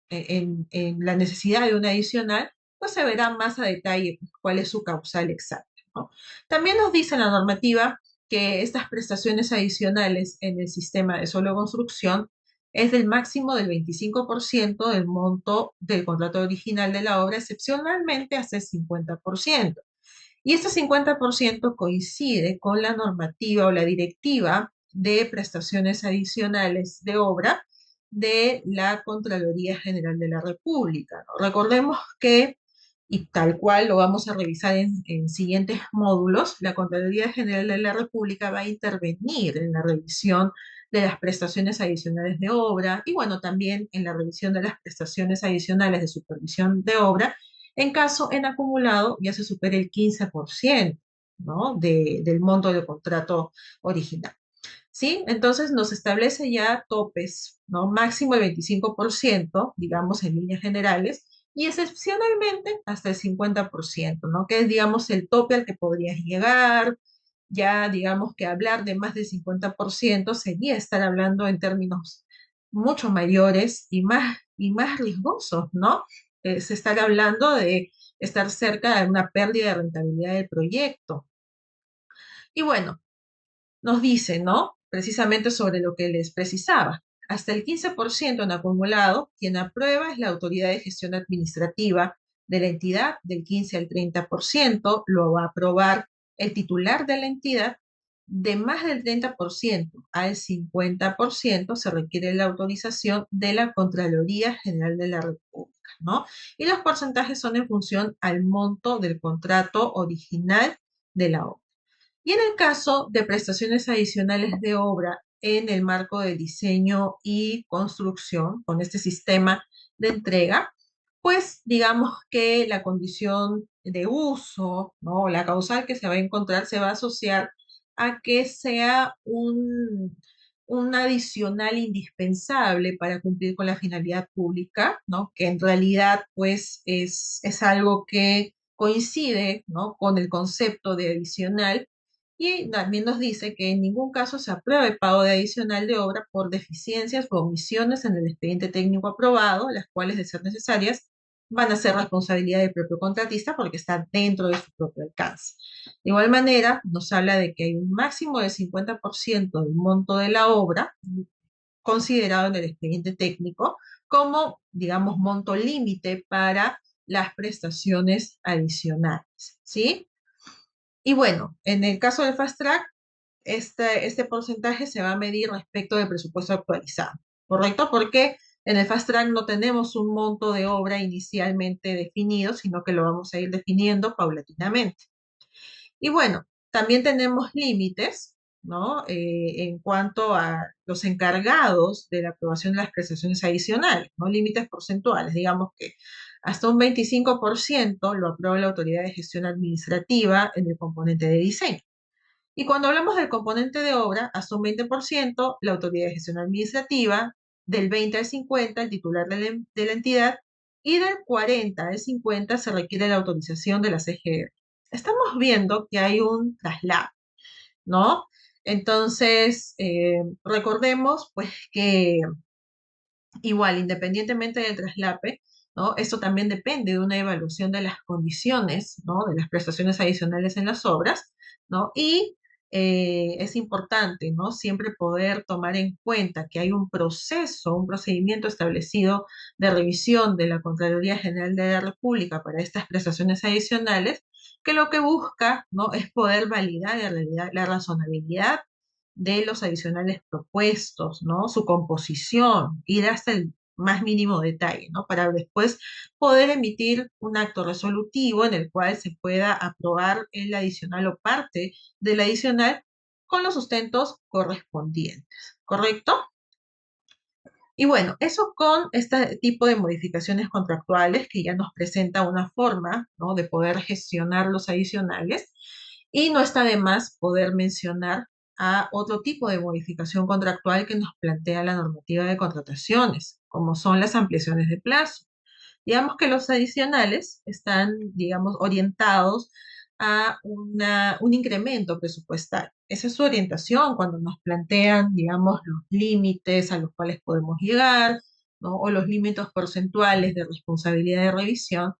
la necesidad de una adicional, pues se verá más a detalle pues, cuál es su causal exacta, ¿no? También nos dice la normativa que estas prestaciones adicionales en el sistema de solo construcción es del máximo del 25% del monto del contrato original de la obra, excepcionalmente hasta el 50%. Y este 50% coincide con la normativa o la directiva de prestaciones adicionales de obra de la Contraloría General de la República, ¿no? Recordemos que, y tal cual lo vamos a revisar en siguientes módulos, la Contraloría General de la República va a intervenir en la revisión de las prestaciones adicionales de obra y bueno, también en la revisión de las prestaciones adicionales de supervisión de obra en caso en acumulado ya se supere el 15%, ¿no?, del monto del contrato original. ¿Sí? Entonces nos establece ya topes, ¿no? Máximo el 25%, digamos, en líneas generales, y excepcionalmente hasta el 50%, ¿no? Que es, digamos, el tope al que podrías llegar. Ya, digamos, que hablar de más del 50% sería estar hablando en términos mucho mayores y más riesgosos, ¿no? Se estar hablando de estar cerca de una pérdida de rentabilidad del proyecto. Y bueno, nos dice, ¿no? Precisamente sobre lo que les precisaba. Hasta el 15% en acumulado, quien aprueba es la autoridad de gestión administrativa de la entidad, del 15 al 30%, lo va a aprobar el titular de la entidad, de más del 30% al 50% se requiere la autorización de la Contraloría General de la República, ¿no? Y los porcentajes son en función al monto del contrato original de la obra. Y en el caso de prestaciones adicionales de obra en el marco de diseño y construcción, con este sistema de entrega, pues digamos que la condición de uso, ¿no?, la causal que se va a encontrar se va a asociar a que sea un adicional indispensable para cumplir con la finalidad pública, ¿no?, que en realidad pues es algo que coincide, ¿no?, con el concepto de adicional y también nos dice que en ningún caso se aprueba el pago de adicional de obra por deficiencias o omisiones en el expediente técnico aprobado, las cuales, de ser necesarias, van a ser responsabilidad del propio contratista porque está dentro de su propio alcance. De igual manera, nos habla de que hay un máximo del 50% del monto de la obra considerado en el expediente técnico como, digamos, monto límite para las prestaciones adicionales, ¿sí? Y bueno, en el caso del Fast Track, este porcentaje se va a medir respecto del presupuesto actualizado. ¿correcto? Porque en el Fast Track no tenemos un monto de obra inicialmente definido, sino que lo vamos a ir definiendo paulatinamente. Y bueno, también tenemos límites, ¿no? En cuanto a los encargados de la aprobación de las prestaciones adicionales, ¿no? Límites porcentuales, digamos que hasta un 25% lo aprueba la autoridad de gestión administrativa en el componente de diseño. Y cuando hablamos del componente de obra, hasta un 20% la autoridad de gestión administrativa, del 20 al 50 el titular de la entidad, y del 40 al 50 se requiere la autorización de la CGR. Estamos viendo que hay un traslado, ¿no? Entonces, recordemos pues que igual, independientemente del traslape, ¿no? Esto también depende de una evaluación de las condiciones, ¿no? De las prestaciones adicionales en las obras, ¿no? Y es importante, ¿no? Siempre poder tomar en cuenta que hay un proceso, un procedimiento establecido de revisión de la Contraloría General de la República para estas prestaciones adicionales, que lo que busca, ¿no? Es poder validar en realidad la razonabilidad de los adicionales propuestos, ¿no? Su composición, ir hasta el más mínimo detalle, ¿no? Para después poder emitir un acto resolutivo en el cual se pueda aprobar el adicional o parte del adicional con los sustentos correspondientes, ¿correcto? Y bueno, eso con este tipo de modificaciones contractuales que ya nos presenta una forma, ¿no? De poder gestionar los adicionales. Y no está de más poder mencionar a otro tipo de modificación contractual que nos plantea la normativa de contrataciones, como son las ampliaciones de plazo. Digamos que los adicionales están, digamos, orientados a un incremento presupuestal. Esa es su orientación cuando nos plantean, digamos, los límites a los cuales podemos llegar, ¿no? O los límites porcentuales de responsabilidad de revisión.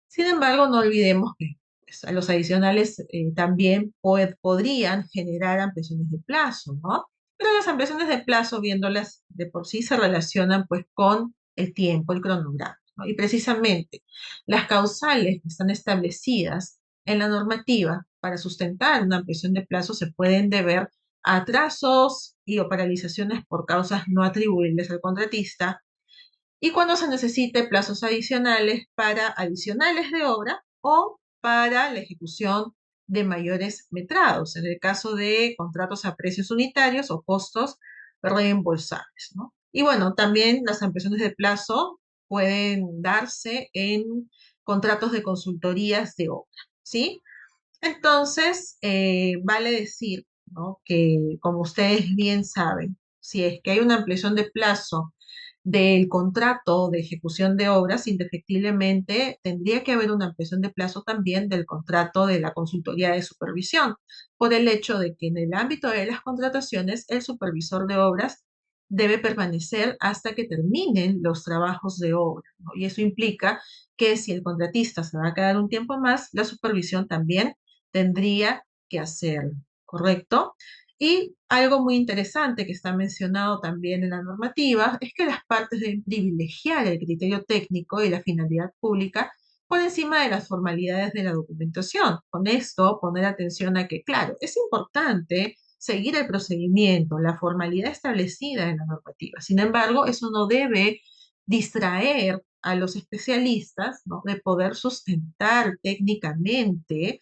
Sin embargo, no olvidemos que pues, a los adicionales también podrían generar ampliaciones de plazo, ¿no? Pero las ampliaciones de plazo, viéndolas de por sí, se relacionan pues con el tiempo, el cronograma, ¿no? Y precisamente las causales que están establecidas en la normativa para sustentar una ampliación de plazo se pueden deber a atrasos y o paralizaciones por causas no atribuibles al contratista, y cuando se necesite plazos adicionales para adicionales de obra o para la ejecución de mayores metrados, en el caso de contratos a precios unitarios o costos reembolsables, ¿no? Y bueno, también las ampliaciones de plazo pueden darse en contratos de consultorías de obra, ¿sí? Entonces, vale decir, ¿no? Que como ustedes bien saben, si es que hay una ampliación de plazo del contrato de ejecución de obras, indefectiblemente tendría que haber una ampliación de plazo también del contrato de la consultoría de supervisión, por el hecho de que en el ámbito de las contrataciones, el supervisor de obras debe permanecer hasta que terminen los trabajos de obra, ¿no? Y eso implica que si el contratista se va a quedar un tiempo más, la supervisión también tendría que hacerlo, ¿correcto? Y algo muy interesante que está mencionado también en la normativa es que las partes deben privilegiar el criterio técnico y la finalidad pública por encima de las formalidades de la documentación. Con esto, poner atención a que, claro, es importante seguir el procedimiento, la formalidad establecida en la normativa. Sin embargo, eso no debe distraer a los especialistas, ¿no? De poder sustentar técnicamente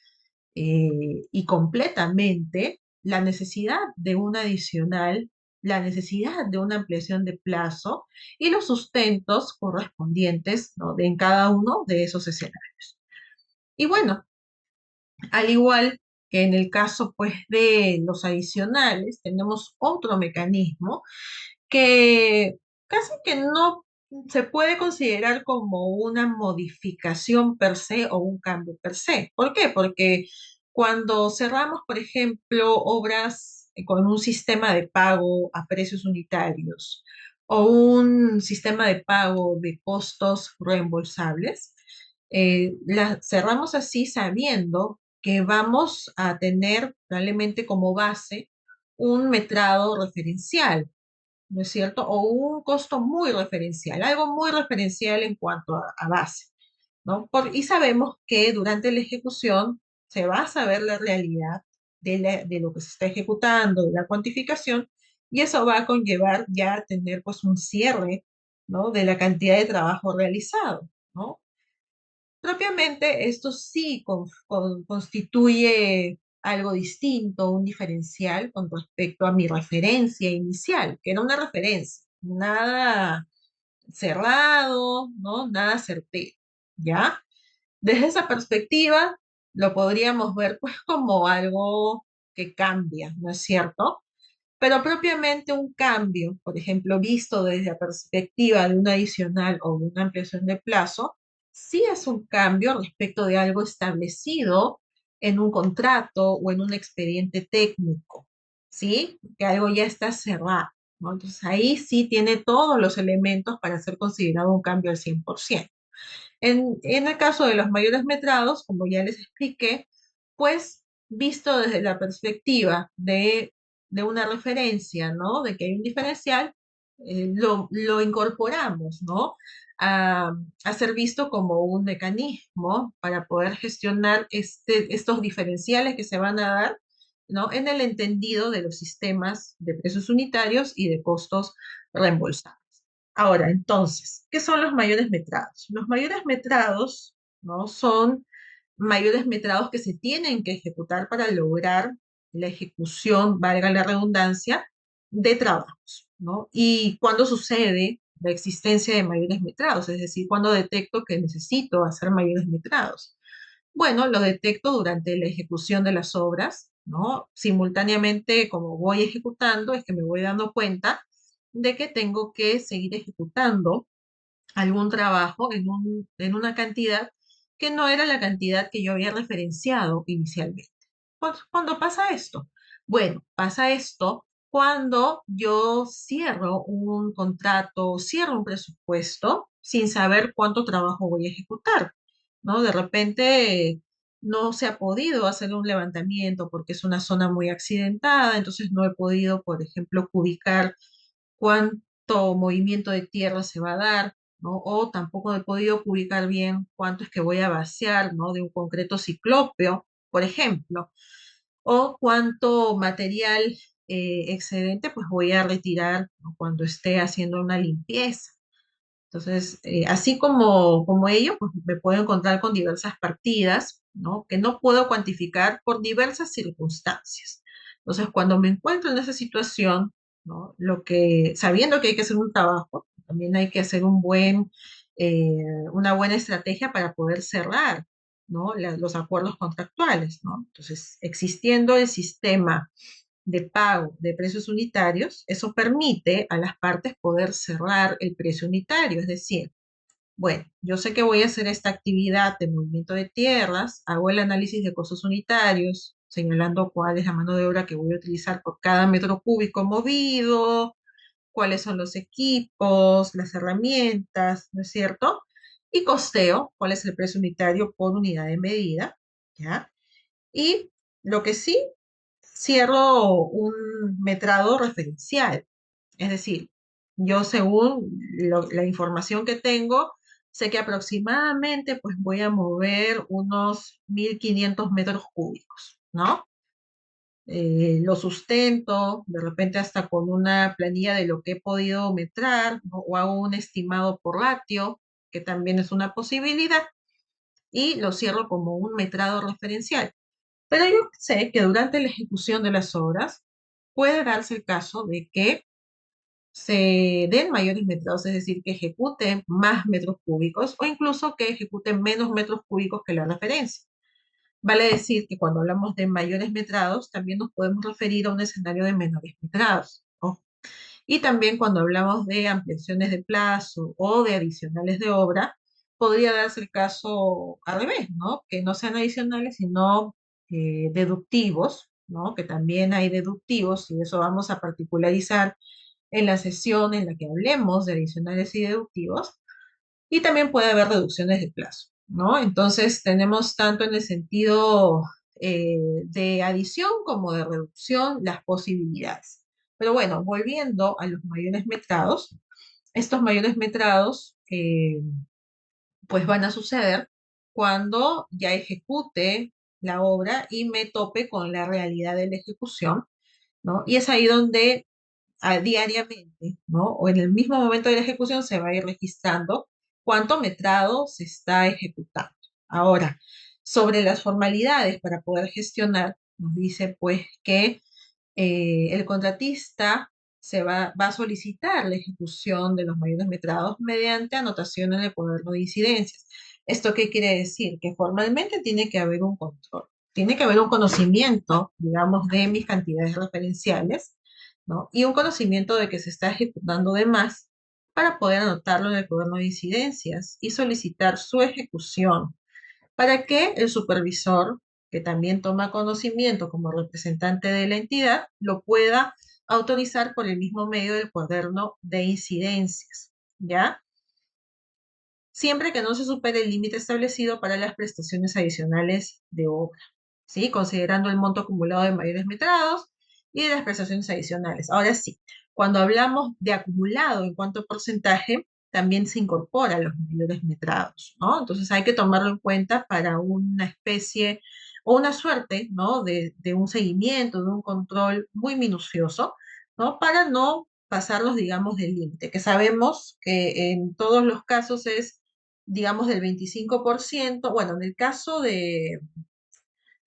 y completamente la necesidad de un adicional, la necesidad de una ampliación de plazo y los sustentos correspondientes, ¿no? En cada uno de esos escenarios. Y bueno, al igual que en el caso pues de los adicionales, tenemos otro mecanismo que casi que no se puede considerar como una modificación per se o un cambio per se. ¿Por qué? Porque cuando cerramos, por ejemplo, obras con un sistema de pago a precios unitarios o un sistema de pago de costos reembolsables, las cerramos así sabiendo que vamos a tener probablemente como base un metrado referencial, ¿no es cierto? O un costo muy referencial, algo muy referencial en cuanto a base, ¿no? Y sabemos que durante la ejecución se va a saber la realidad de lo que se está ejecutando, de la cuantificación, y eso va a conllevar ya tener pues un cierre, ¿no? De la cantidad de trabajo realizado, ¿no? Propiamente, esto sí constituye algo distinto, un diferencial con respecto a mi referencia inicial, que era una referencia, nada cerrado, ¿no? Nada certero, ¿ya? Desde esa perspectiva, lo podríamos ver pues como algo que cambia, ¿no es cierto? Pero propiamente un cambio, por ejemplo, visto desde la perspectiva de un adicional o de una ampliación de plazo, sí es un cambio respecto de algo establecido en un contrato o en un expediente técnico, ¿sí? Que algo ya está cerrado, ¿no? Entonces ahí sí tiene todos los elementos para ser considerado un cambio al 100%. En el caso de los mayores metrados, como ya les expliqué, pues visto desde la perspectiva de una referencia, ¿no? De que hay un diferencial, lo incorporamos, ¿no? A, a ser visto como un mecanismo para poder gestionar estos diferenciales que se van a dar, ¿no? En el entendido de los sistemas de precios unitarios y de costos reembolsables. Ahora, entonces, ¿qué son los mayores metrados? Los mayores metrados, ¿no? Son mayores metrados que se tienen que ejecutar para lograr la ejecución, valga la redundancia, de trabajos, ¿no? ¿Y cuándo sucede la existencia de mayores metrados? Es decir, cuando detecto que necesito hacer mayores metrados. Bueno, lo detecto durante la ejecución de las obras, ¿no? Simultáneamente, como voy ejecutando, es que me voy dando cuenta de que tengo que seguir ejecutando algún trabajo en una cantidad que no era la cantidad que yo había referenciado inicialmente. ¿Cuándo pasa esto? Bueno, pasa esto cuando yo cierro un contrato, cierro un presupuesto sin saber cuánto trabajo voy a ejecutar, ¿no? De repente no se ha podido hacer un levantamiento porque es una zona muy accidentada, entonces no he podido, por ejemplo, ubicar cuánto movimiento de tierra se va a dar, ¿no? O tampoco he podido ubicar bien cuánto es que voy a vaciar, ¿no? De un concreto ciclópeo, por ejemplo, o cuánto material excedente pues voy a retirar, ¿no? Cuando esté haciendo una limpieza. Entonces, así como ello, pues me puedo encontrar con diversas partidas, ¿no? Que no puedo cuantificar por diversas circunstancias. Entonces, cuando me encuentro en esa situación, ¿no? Sabiendo que hay que hacer un trabajo, también hay que hacer eh, una buena estrategia para poder cerrar, ¿no? Los acuerdos contractuales, ¿no? Entonces, existiendo el sistema de pago de precios unitarios, eso permite a las partes poder cerrar el precio unitario, es decir, bueno, yo sé que voy a hacer esta actividad de movimiento de tierras, hago el análisis de costos unitarios, señalando cuál es la mano de obra que voy a utilizar por cada metro cúbico movido, cuáles son los equipos, las herramientas, ¿no es cierto? Y costeo, cuál es el precio unitario por unidad de medida, ¿ya? Y lo que sí, cierro un metrado referencial. Es decir, yo según la información que tengo, sé que aproximadamente pues voy a mover unos 1.500 metros cúbicos, ¿no? Lo sustento, de repente hasta con una planilla de lo que he podido metrar, ¿no? O hago un estimado por ratio, que también es una posibilidad, y lo cierro como un metrado referencial. Pero yo sé que durante la ejecución de las obras puede darse el caso de que se den mayores metrados, es decir, que ejecuten más metros cúbicos o incluso que ejecuten menos metros cúbicos que la referencia. Vale decir que cuando hablamos de mayores metrados, también nos podemos referir a un escenario de menores metrados. Ojo. Y también cuando hablamos de ampliaciones de plazo o de adicionales de obra, podría darse el caso al revés, ¿no? Que no sean adicionales, sino deductivos, ¿no? Que también hay deductivos, y eso vamos a particularizar en la sesión en la que hablemos de adicionales y deductivos, y también puede haber reducciones de plazo, ¿no? Entonces tenemos tanto en el sentido de adición como de reducción las posibilidades. Pero bueno, volviendo a los mayores metrados, estos mayores metrados pues van a suceder cuando ya ejecute la obra y me tope con la realidad de la ejecución, ¿no? Y es ahí donde diariamente, ¿no? O en el mismo momento de la ejecución se va a ir registrando cuánto metrado se está ejecutando. Ahora, sobre las formalidades para poder gestionar, nos dice pues que el contratista va a solicitar la ejecución de los mayores metrados mediante anotación en el cuaderno de incidencias. ¿Esto qué quiere decir? Que formalmente tiene que haber un control, tiene que haber un conocimiento, digamos, de mis cantidades referenciales, ¿no? Y un conocimiento de que se está ejecutando de más para poder anotarlo en el cuaderno de incidencias y solicitar su ejecución para que el supervisor, que también toma conocimiento como representante de la entidad, lo pueda autorizar por el mismo medio del cuaderno de incidencias, ¿ya? Siempre que no se supere el límite establecido para las prestaciones adicionales de obra, ¿sí? Considerando el monto acumulado de mayores metrados y de las prestaciones adicionales. Ahora sí, cuando hablamos de acumulado en cuanto a porcentaje, también se incorpora los mayores metrados, ¿no? Entonces hay que tomarlo en cuenta para una especie o una suerte, ¿no? De un seguimiento, de un control muy minucioso, ¿no? Para no pasarlos, digamos, del límite, que sabemos que en todos los casos es, digamos, del 25%. Bueno, en el caso de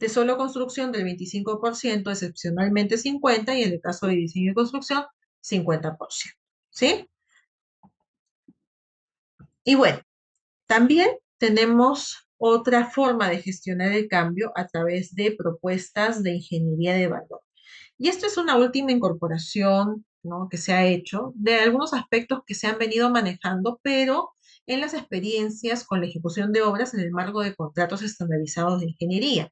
solo construcción del 25%, excepcionalmente 50%, y en el caso de diseño y construcción, 50%, ¿sí? Y bueno, también tenemos otra forma de gestionar el cambio a través de propuestas de ingeniería de valor. Y esto es una última incorporación, ¿no? Que se ha hecho de algunos aspectos que se han venido manejando, pero en las experiencias con la ejecución de obras en el marco de contratos estandarizados de ingeniería,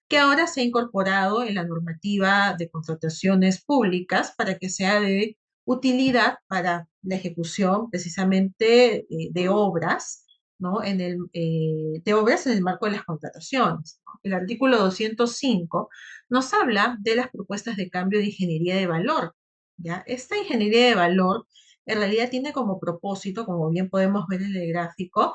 que ahora se ha incorporado en la normativa de contrataciones públicas para que sea de utilidad para la ejecución precisamente de obras, ¿no? De obras en el marco de las contrataciones, ¿no? El artículo 205 nos habla de las propuestas de cambio de ingeniería de valor, ¿ya? Esta ingeniería de valor en realidad tiene como propósito, como bien podemos ver en el gráfico,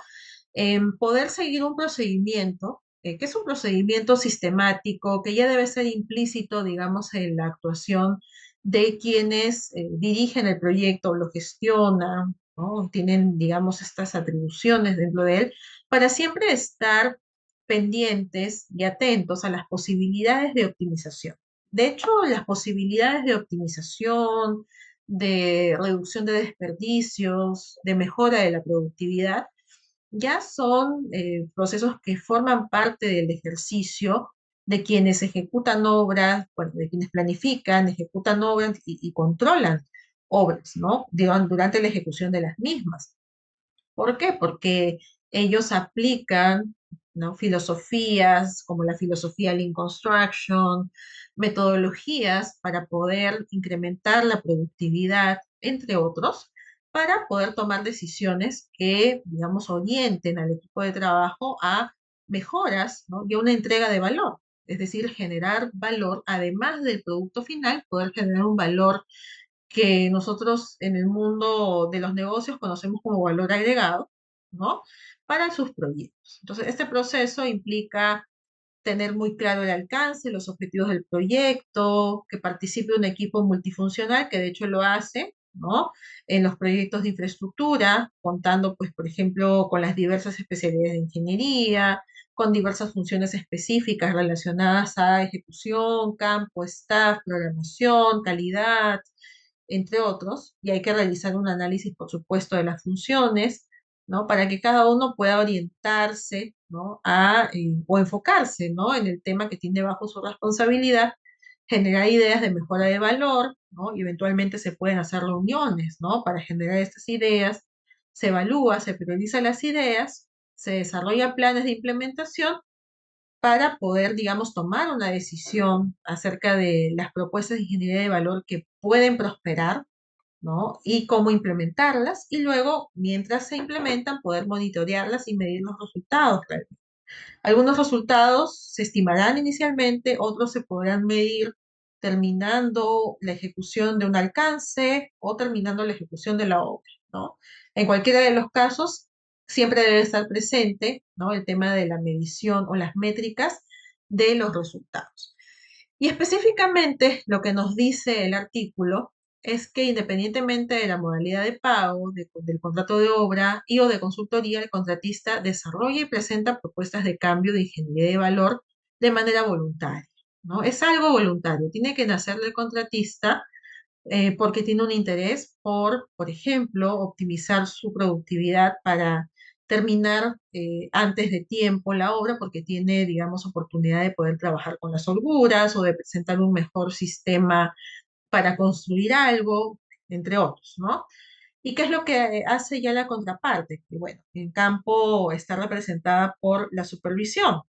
poder seguir un procedimiento, que es un procedimiento sistemático, que ya debe ser implícito, digamos, en la actuación de quienes dirigen el proyecto o lo gestionan, ¿no? Tienen, digamos, estas atribuciones dentro de él, para siempre estar pendientes y atentos a las posibilidades de optimización. De hecho, las posibilidades de optimización, de reducción de desperdicios, de mejora de la productividad, ya son procesos que forman parte del ejercicio de quienes ejecutan obras, bueno, de quienes planifican, ejecutan obras y controlan obras, ¿no? Durante la ejecución de las mismas. ¿Por qué? Porque ellos aplican, ¿no? Filosofías como la filosofía Lean Construction, metodologías para poder incrementar la productividad, entre otros, para poder tomar decisiones que, digamos, orienten al equipo de trabajo a mejoras, ¿no? Y a una entrega de valor. Es decir, generar valor, además del producto final, poder generar un valor que nosotros en el mundo de los negocios conocemos como valor agregado, ¿no? Para sus proyectos. Entonces, este proceso implica tener muy claro el alcance, los objetivos del proyecto, que participe un equipo multifuncional, que de hecho lo hace, ¿no? En los proyectos de infraestructura, contando, pues, por ejemplo, con las diversas especialidades de ingeniería, con diversas funciones específicas relacionadas a ejecución, campo, staff, programación, calidad, entre otros, y hay que realizar un análisis, por supuesto, de las funciones, ¿no? Para que cada uno pueda orientarse, ¿no? O enfocarse, ¿no? En el tema que tiene bajo su responsabilidad, generar ideas de mejora de valor, ¿no? Y eventualmente se pueden hacer reuniones, ¿no? Para generar estas ideas, se evalúa, se prioriza las ideas, se desarrollan planes de implementación para poder, digamos, tomar una decisión acerca de las propuestas de ingeniería de valor que pueden prosperar, ¿no? Y cómo implementarlas, y luego, mientras se implementan, poder monitorearlas y medir los resultados. Algunos resultados se estimarán inicialmente, otros se podrán medir terminando la ejecución de un alcance o terminando la ejecución de la obra, ¿no? En cualquiera de los casos, siempre debe estar presente, ¿no? El tema de la medición o las métricas de los resultados. Y específicamente lo que nos dice el artículo es que independientemente de la modalidad de pago, del contrato de obra y o de consultoría, el contratista desarrolla y presenta propuestas de cambio de ingeniería de valor de manera voluntaria, ¿no? Es algo voluntario, tiene que nacer del contratista porque tiene un interés por ejemplo, optimizar su productividad para terminar antes de tiempo la obra, porque tiene, digamos, oportunidad de poder trabajar con las holguras o de presentar un mejor sistema para construir algo, entre otros, ¿no? ¿Y qué es lo que hace ya la contraparte? Que bueno, en campo está representada por la supervisión.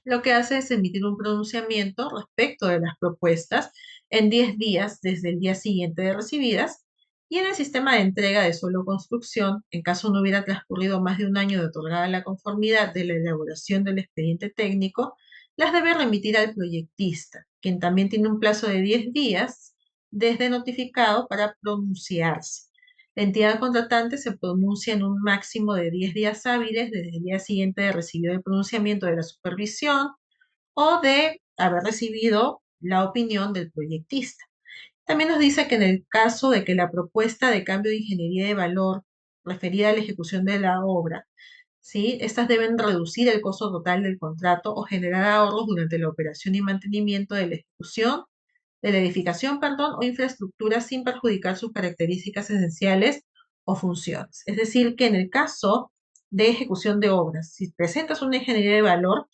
Lo que hace es emitir un pronunciamiento respecto de las propuestas en 10 días desde el día siguiente de recibidas, y en el sistema de entrega de suelo construcción, en caso no hubiera transcurrido más de un año de otorgada la conformidad de la elaboración del expediente técnico, las debe remitir al proyectista, quien también tiene un plazo de 10 días desde notificado para pronunciarse. La entidad contratante se pronuncia en un máximo de 10 días hábiles desde el día siguiente de recibido el pronunciamiento de la supervisión o de haber recibido la opinión del proyectista. También nos dice que en el caso de que la propuesta de cambio de ingeniería de valor referida a la ejecución de la obra, ¿sí? Estas deben reducir el costo total del contrato o generar ahorros durante la operación y mantenimiento de la ejecución de la edificación, perdón, o infraestructura sin perjudicar sus características esenciales o funciones. Es decir, que en el caso de ejecución de obras, si presentas una ingeniería de valor,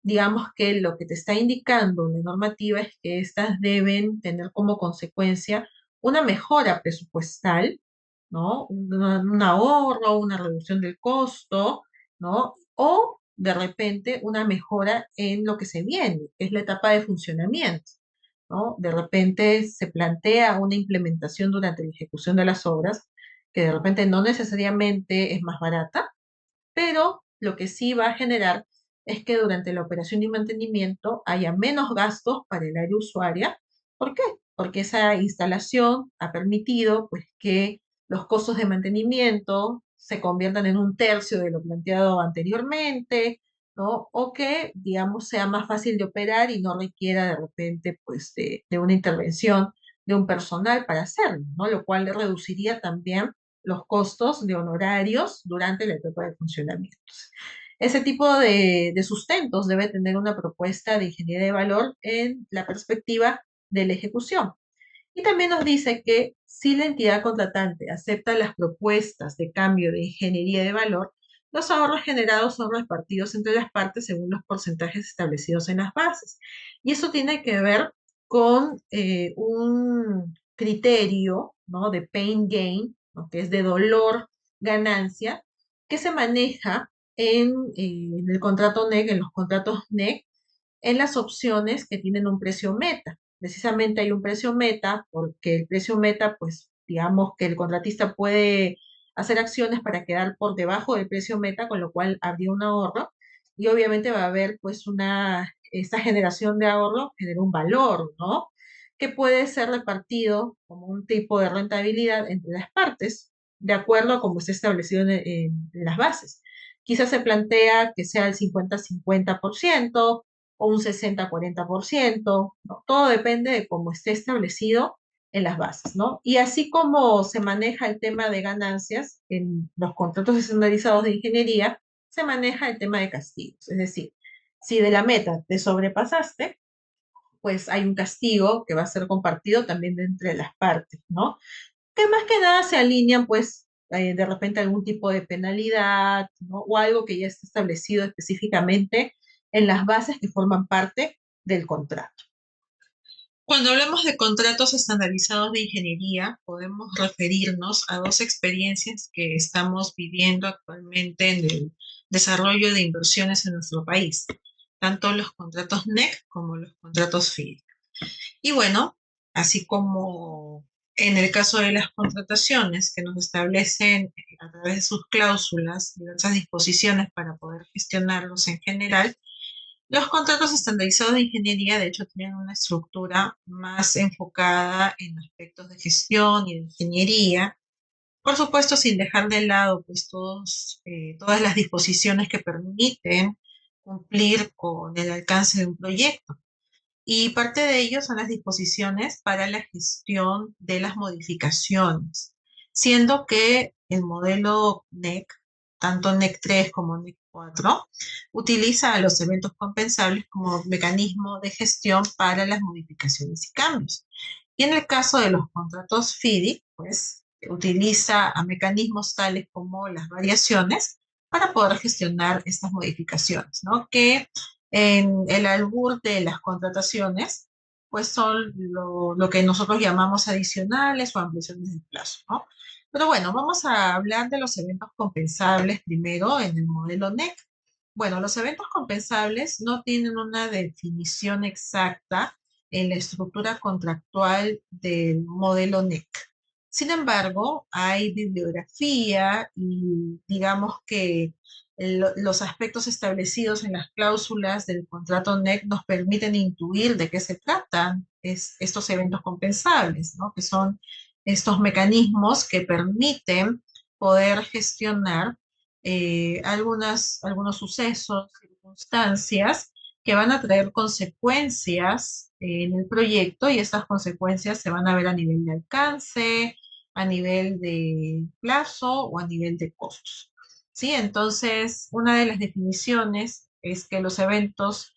digamos que lo que te está indicando la normativa es que éstas deben tener como consecuencia una mejora presupuestal, ¿no? Un ahorro, una reducción del costo, ¿no? O de repente una mejora en lo que se viene, que es la etapa de funcionamiento, ¿no? De repente se plantea una implementación durante la ejecución de las obras que de repente no necesariamente es más barata, pero lo que sí va a generar es que durante la operación y mantenimiento haya menos gastos para el área usuaria. ¿Por qué? Porque esa instalación ha permitido pues, que los costos de mantenimiento se conviertan en un tercio de lo planteado anteriormente, ¿no? O que, digamos, sea más fácil de operar y no requiera de repente pues, de una intervención de un personal para hacerlo, ¿no? Lo cual le reduciría también los costos de honorarios durante la etapa de funcionamiento. Ese tipo de sustentos debe tener una propuesta de ingeniería de valor en la perspectiva de la ejecución. Y también nos dice que si la entidad contratante acepta las propuestas de cambio de ingeniería de valor, los ahorros generados son repartidos entre las partes según los porcentajes establecidos en las bases. Y eso tiene que ver con un criterio, ¿no? De pain gain, ¿no? Que es de dolor ganancia, que se maneja en el contrato NEC, en los contratos NEC, en las opciones que tienen un precio meta. Precisamente hay un precio meta porque el precio meta, pues digamos que el contratista puede hacer acciones para quedar por debajo del precio meta, con lo cual habría un ahorro y obviamente va a haber pues esta generación de ahorro genera un valor, ¿no? Que puede ser repartido como un tipo de rentabilidad entre las partes, de acuerdo a como está establecido en las bases. Quizás se plantea que sea el 50-50% o un 60-40%, ¿no? Todo depende de cómo esté establecido en las bases, ¿no? Y así como se maneja el tema de ganancias en los contratos estandarizados de ingeniería, se maneja el tema de castigos. Es decir, si de la meta te sobrepasaste, pues hay un castigo que va a ser compartido también de entre las partes, ¿no? Que más que nada se alinean, pues, de repente algún tipo de penalidad, ¿no? O algo que ya está establecido específicamente en las bases que forman parte del contrato. Cuando hablamos de contratos estandarizados de ingeniería, podemos referirnos a dos experiencias que estamos viviendo actualmente en el desarrollo de inversiones en nuestro país, tanto los contratos NEC como los contratos FIDIC. Y bueno, así como en el caso de las contrataciones que nos establecen a través de sus cláusulas diversas disposiciones para poder gestionarlos en general, los contratos estandarizados de ingeniería, de hecho, tienen una estructura más enfocada en aspectos de gestión y de ingeniería, por supuesto, sin dejar de lado pues, todas las disposiciones que permiten cumplir con el alcance de un proyecto. Y parte de ello son las disposiciones para la gestión de las modificaciones, siendo que el modelo NEC, tanto NEC 3 como NEC 4, utiliza a los eventos compensables como mecanismo de gestión para las modificaciones y cambios. Y en el caso de los contratos FIDI, pues utiliza a mecanismos tales como las variaciones para poder gestionar estas modificaciones, ¿no? Que en el albur de las contrataciones, pues son lo que nosotros llamamos adicionales o ampliaciones de plazo, ¿no? Pero bueno, vamos a hablar de los eventos compensables primero en el modelo NEC. Bueno, los eventos compensables no tienen una definición exacta en la estructura contractual del modelo NEC. Sin embargo, hay bibliografía y digamos que los aspectos establecidos en las cláusulas del contrato NEC nos permiten intuir de qué se tratan estos eventos compensables, ¿no? Que son estos mecanismos que permiten poder gestionar algunos sucesos, circunstancias que van a traer consecuencias en el proyecto y estas consecuencias se van a ver a nivel de alcance, a nivel de plazo o a nivel de costos. ¿Sí? Entonces, una de las definiciones es que los eventos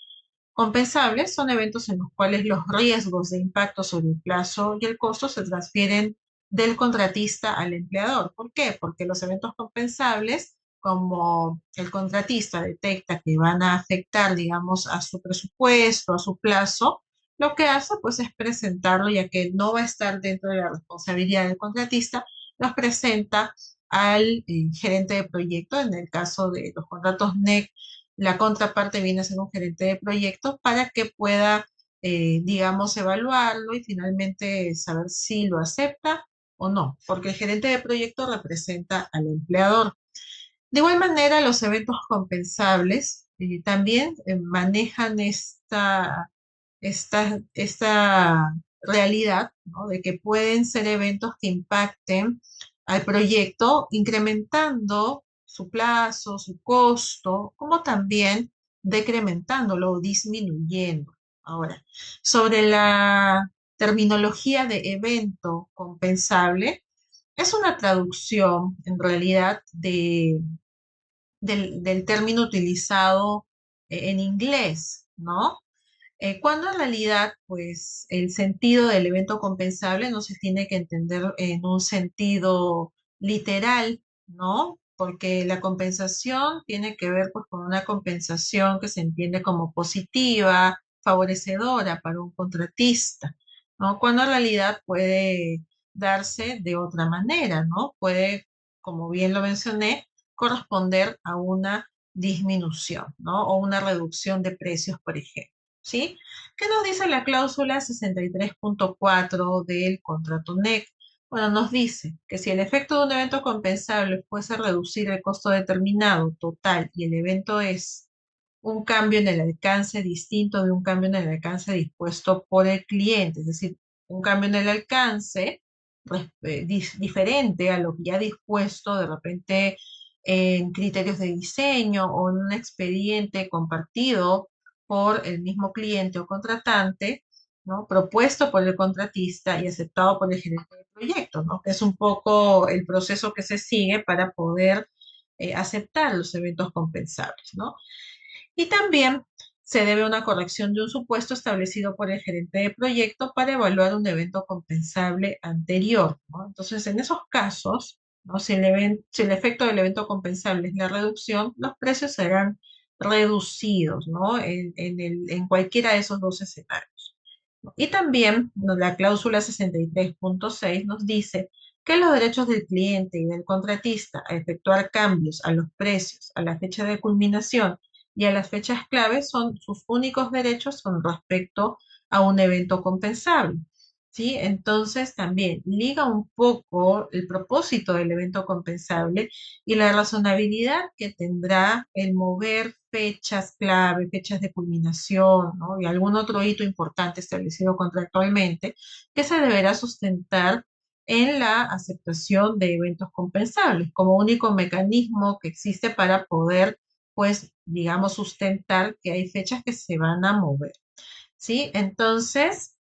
compensables son eventos en los cuales los riesgos de impacto sobre el plazo y el costo se transfieren del contratista al empleador. ¿Por qué? Porque los eventos compensables, como el contratista detecta que van a afectar, digamos, a su presupuesto, a su plazo, lo que hace pues es presentarlo, ya que no va a estar dentro de la responsabilidad del contratista, los presenta al gerente de proyecto. En el caso de los contratos NEC, la contraparte viene a ser un gerente de proyecto para que pueda, digamos, evaluarlo y finalmente saber si lo acepta o no, porque el gerente de proyecto representa al empleador. De igual manera, los eventos compensables también manejan esta realidad, ¿no? De que pueden ser eventos que impacten al proyecto, incrementando su plazo, su costo, como también decrementándolo o disminuyendo. Ahora, sobre la terminología de evento compensable, es una traducción en realidad del término utilizado en inglés, ¿no? Cuando en realidad, pues, el sentido del evento compensable no se tiene que entender en un sentido literal, ¿no? Porque la compensación tiene que ver, pues, con una compensación que se entiende como positiva, favorecedora para un contratista, ¿no? Cuando en realidad puede darse de otra manera, ¿no? Puede, como bien lo mencioné, corresponder a una disminución, ¿no? O una reducción de precios, por ejemplo. ¿Sí? ¿Qué nos dice la cláusula 63.4 del contrato NEC? Bueno, nos dice que si el efecto de un evento compensable fuese reducir el costo determinado total y el evento es un cambio en el alcance distinto de un cambio en el alcance dispuesto por el cliente, es decir, un cambio en el alcance diferente a lo que ya dispuesto de repente en criterios de diseño o en un expediente compartido por el mismo cliente o contratante, ¿no? Propuesto por el contratista y aceptado por el gerente del proyecto, ¿no? Que es un poco el proceso que se sigue para poder aceptar los eventos compensables, ¿no? Y también se debe una corrección de un supuesto establecido por el gerente de proyecto para evaluar un evento compensable anterior, ¿no? Entonces, en esos casos, ¿no? Si el efecto del evento compensable es la reducción, los precios serán reducidos, ¿no? En cualquiera de esos dos escenarios. Y también la cláusula 63.6 nos dice que los derechos del cliente y del contratista a efectuar cambios a los precios, a la fecha de culminación y a las fechas claves son sus únicos derechos con respecto a un evento compensable. ¿Sí? Entonces también liga un poco el propósito del evento compensable y la razonabilidad que tendrá el mover fechas clave, fechas de culminación, ¿no? Y algún otro hito importante establecido contractualmente que se deberá sustentar en la aceptación de eventos compensables como único mecanismo que existe para poder, pues, digamos, sustentar que hay fechas que se van a mover. ¿sí? Entonces,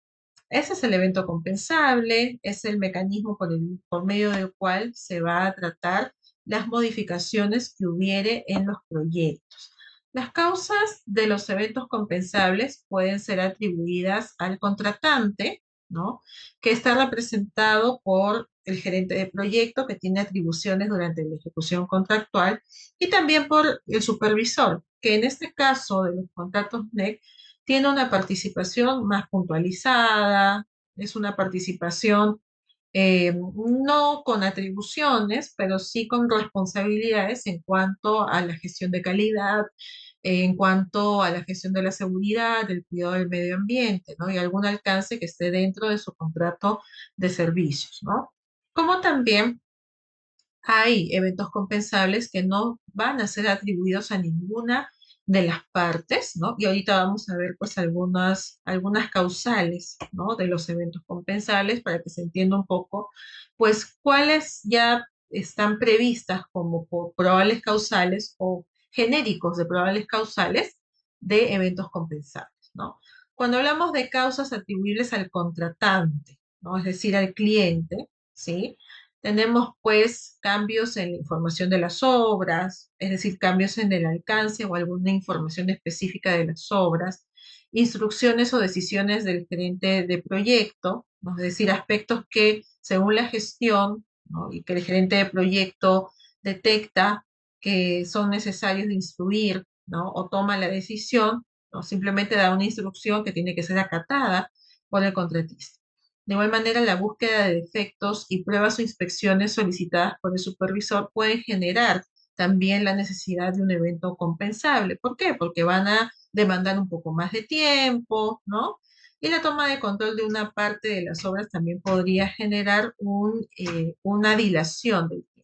ese es el evento compensable, es el mecanismo por medio del cual se va a tratar las modificaciones que hubiere en los proyectos. Las causas de los eventos compensables pueden ser atribuidas al contratante, ¿no? Que está representado por el gerente de proyecto que tiene atribuciones durante la ejecución contractual y también por el supervisor, que en este caso de los contratos NEC tiene una participación más puntualizada, es una participación no con atribuciones, pero sí con responsabilidades en cuanto a la gestión de calidad, en cuanto a la gestión de la seguridad, del cuidado del medio ambiente, ¿no? Y algún alcance que esté dentro de su contrato de servicios, ¿no? Como también hay eventos compensables que no van a ser atribuidos a ninguna de las partes, ¿no? Y ahorita vamos a ver pues algunas causales, ¿no? De los eventos compensables para que se entienda un poco pues cuáles ya están previstas como probables causales o genéricos de probables causales de eventos compensables, ¿no? Cuando hablamos de causas atribuibles al contratante, ¿no? Es decir, al cliente, ¿sí? Tenemos pues cambios en la información de las obras, es decir, cambios en el alcance o alguna información específica de las obras, instrucciones o decisiones del gerente de proyecto, ¿no? Es decir, aspectos que según la gestión, ¿no? Y que el gerente de proyecto detecta que son necesarios de instruir, ¿no? O toma la decisión, ¿no? Simplemente da una instrucción que tiene que ser acatada por el contratista. De igual manera, la búsqueda de defectos y pruebas o inspecciones solicitadas por el supervisor pueden generar también la necesidad de un evento compensable. ¿Por qué? Porque van a demandar un poco más de tiempo, ¿no? Y la toma de control de una parte de las obras también podría generar una dilación del tiempo.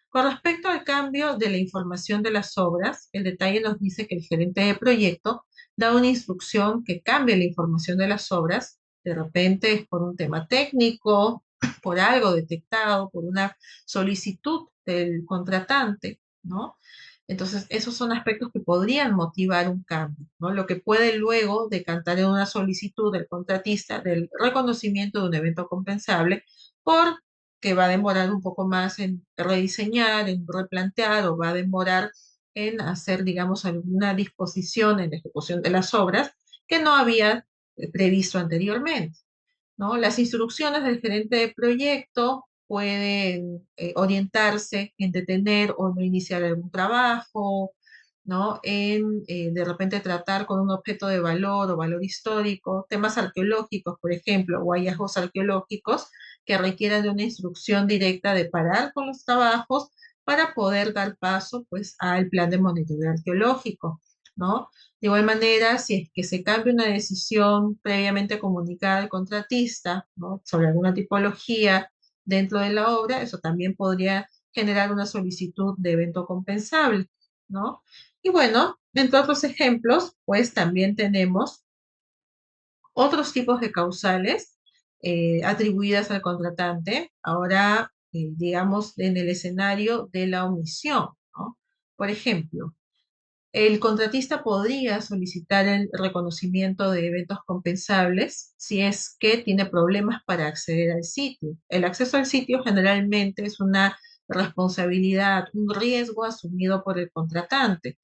Con respecto al cambio de la información de las obras, el detalle nos dice que el gerente de proyecto da una instrucción que cambie la información de las obras. De repente es por un tema técnico, por algo detectado, por una solicitud del contratante, ¿no? Entonces, esos son aspectos que podrían motivar un cambio, ¿no? Lo que puede luego decantar en una solicitud del contratista del reconocimiento de un evento compensable por que va a demorar un poco más en rediseñar, en replantear o va a demorar en hacer, digamos, alguna disposición en la ejecución de las obras que no había previsto anteriormente, ¿no? Las instrucciones del gerente de proyecto pueden orientarse en detener o no iniciar algún trabajo, ¿no? En de repente tratar con un objeto de valor o valor histórico, temas arqueológicos, por ejemplo, o hallazgos arqueológicos que requieran de una instrucción directa de parar con los trabajos para poder dar paso, pues, al plan de monitoreo arqueológico, ¿no? De igual manera, si es que se cambia una decisión previamente comunicada al contratista, ¿no? Sobre alguna tipología dentro de la obra, eso también podría generar una solicitud de evento compensable, ¿no? Y bueno, entre otros ejemplos, pues también tenemos otros tipos de causales atribuidas al contratante, ahora, digamos, en el escenario de la omisión, ¿no? Por ejemplo, el contratista podría solicitar el reconocimiento de eventos compensables si es que tiene problemas para acceder al sitio. El acceso al sitio generalmente es una responsabilidad, un riesgo asumido por el contratante.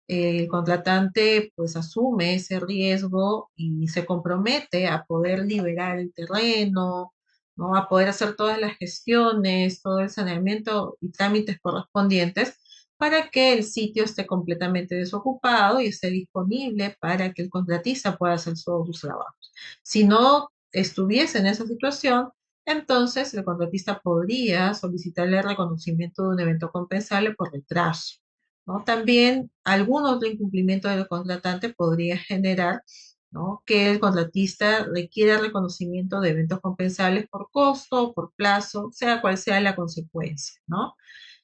El contratante pues asume ese riesgo y se compromete a poder liberar el terreno, ¿no? A poder hacer todas las gestiones, todo el saneamiento y trámites correspondientes para que el sitio esté completamente desocupado y esté disponible para que el contratista pueda hacer todos sus trabajos. Si no estuviese en esa situación, entonces el contratista podría solicitarle el reconocimiento de un evento compensable por retraso, ¿no? También algún otro incumplimiento del contratante podría generar, ¿no? Que el contratista requiera reconocimiento de eventos compensables por costo, por plazo, sea cual sea la consecuencia, ¿no?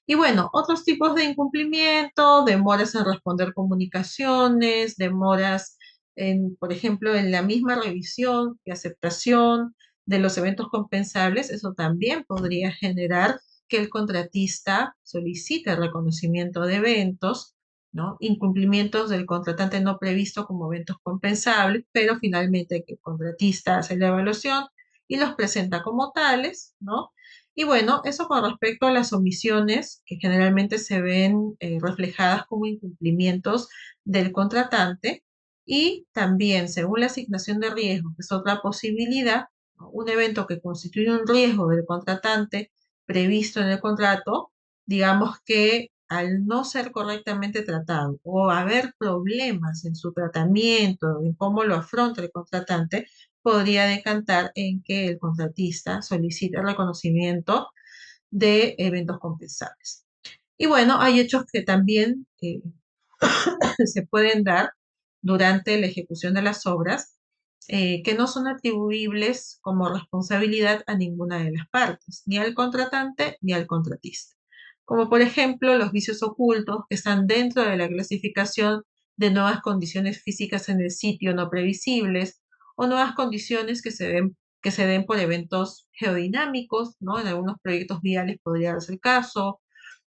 Y bueno, otros tipos de incumplimiento, demoras en responder comunicaciones, demoras en, por ejemplo, en la misma revisión y aceptación de los eventos compensables, eso también podría generar que el contratista solicite reconocimiento de eventos, ¿no? Incumplimientos del contratante no previsto como eventos compensables, pero finalmente que el contratista hace la evaluación y los presenta como tales, ¿no? Y bueno, eso con respecto a las omisiones que generalmente se ven reflejadas como incumplimientos del contratante y también según la asignación de riesgo, que es otra posibilidad, ¿no? Un evento que constituye un riesgo del contratante previsto en el contrato, digamos que al no ser correctamente tratado o haber problemas en su tratamiento, en cómo lo afronta el contratante, podría decantar en que el contratista solicite el reconocimiento de eventos compensables. Y bueno, hay hechos que también se pueden dar durante la ejecución de las obras que no son atribuibles como responsabilidad a ninguna de las partes, ni al contratante ni al contratista. Como por ejemplo los vicios ocultos que están dentro de la clasificación de nuevas condiciones físicas en el sitio no previsibles o nuevas condiciones que se den por eventos geodinámicos, ¿no? En algunos proyectos viales podría darse el caso,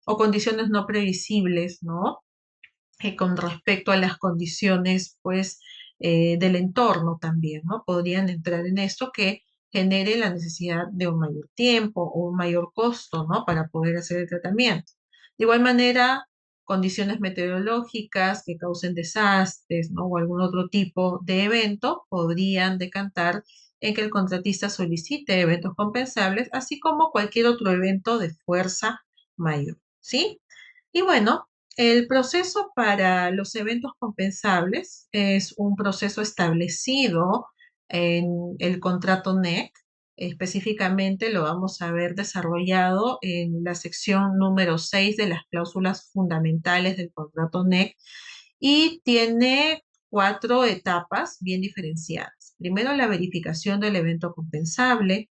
o condiciones no previsibles, ¿no? Con respecto a las condiciones, pues, del entorno también, ¿no? Podrían entrar en esto que genere la necesidad de un mayor tiempo o un mayor costo, ¿no? Para poder hacer el tratamiento. De igual manera, condiciones meteorológicas que causen desastres, ¿no? O algún otro tipo de evento podrían decantar en que el contratista solicite eventos compensables, así como cualquier otro evento de fuerza mayor, ¿sí? Y bueno, el proceso para los eventos compensables es un proceso establecido en el contrato NEC. Específicamente lo vamos a ver desarrollado en la sección número 6 de las cláusulas fundamentales del contrato NEC y tiene cuatro etapas bien diferenciadas. Primero, la verificación del evento compensable.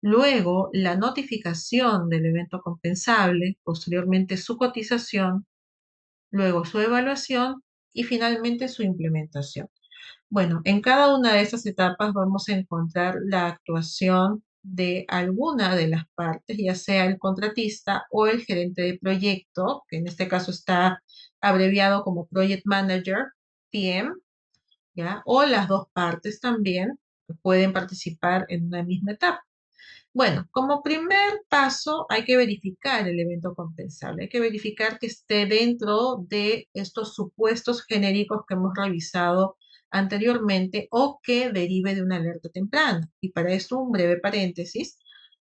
Luego, la notificación del evento compensable, posteriormente su cotización, luego su evaluación y finalmente su implementación. Bueno, en cada una de estas etapas vamos a encontrar la actuación de alguna de las partes, ya sea el contratista o el gerente de proyecto, que en este caso está abreviado como Project Manager, PM, ¿ya? O las dos partes también pueden participar en una misma etapa. Bueno, como primer paso hay que verificar el evento compensable, hay que verificar que esté dentro de estos supuestos genéricos que hemos revisado anteriormente o que derive de una alerta temprana. Y para esto un breve paréntesis,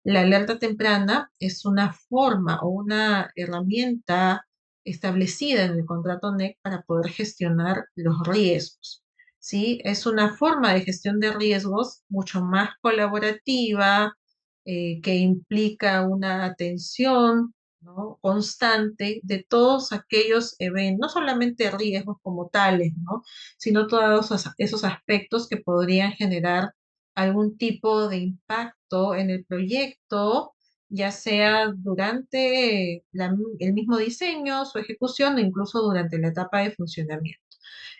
la alerta temprana es una forma o una herramienta establecida en el contrato NEC para poder gestionar los riesgos. ¿Sí? Es una forma de gestión de riesgos mucho más colaborativa, que implica una atención, ¿no? Constante de todos aquellos eventos, no solamente riesgos como tales, ¿no? Sino todos esos aspectos que podrían generar algún tipo de impacto en el proyecto, ya sea durante el mismo diseño, su ejecución o incluso durante la etapa de funcionamiento.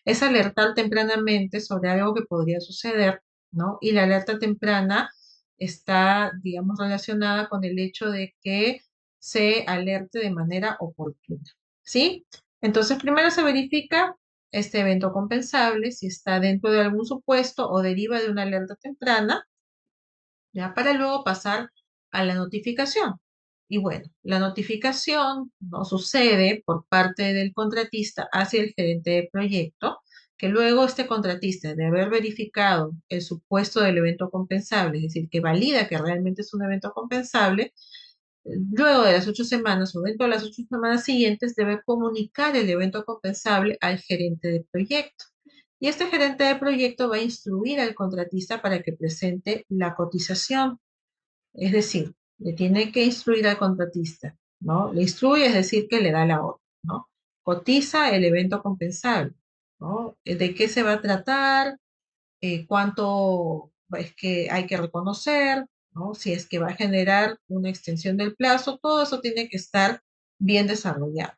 Es alertar tempranamente sobre algo que podría suceder, ¿no? Y la alerta temprana está, digamos, relacionada con el hecho de que se alerte de manera oportuna, ¿sí? Entonces, primero se verifica este evento compensable, si está dentro de algún supuesto o deriva de una alerta temprana, ya para luego pasar a la notificación. Y bueno, la notificación no sucede por parte del contratista hacia el gerente de proyecto, que luego este contratista, de haber verificado el supuesto del evento compensable, es decir, que valida que realmente es un evento compensable, luego de las 8 semanas o dentro de las 8 semanas siguientes debe comunicar el evento compensable al gerente de proyecto. Y este gerente de proyecto va a instruir al contratista para que presente la cotización. Es decir, le tiene que instruir al contratista, ¿no? Le instruye, es decir, que le da la orden, ¿no? Cotiza el evento compensable, ¿no? ¿De qué se va a tratar? ¿Cuánto es que hay que reconocer? ¿No? Si es que va a generar una extensión del plazo, todo eso tiene que estar bien desarrollado.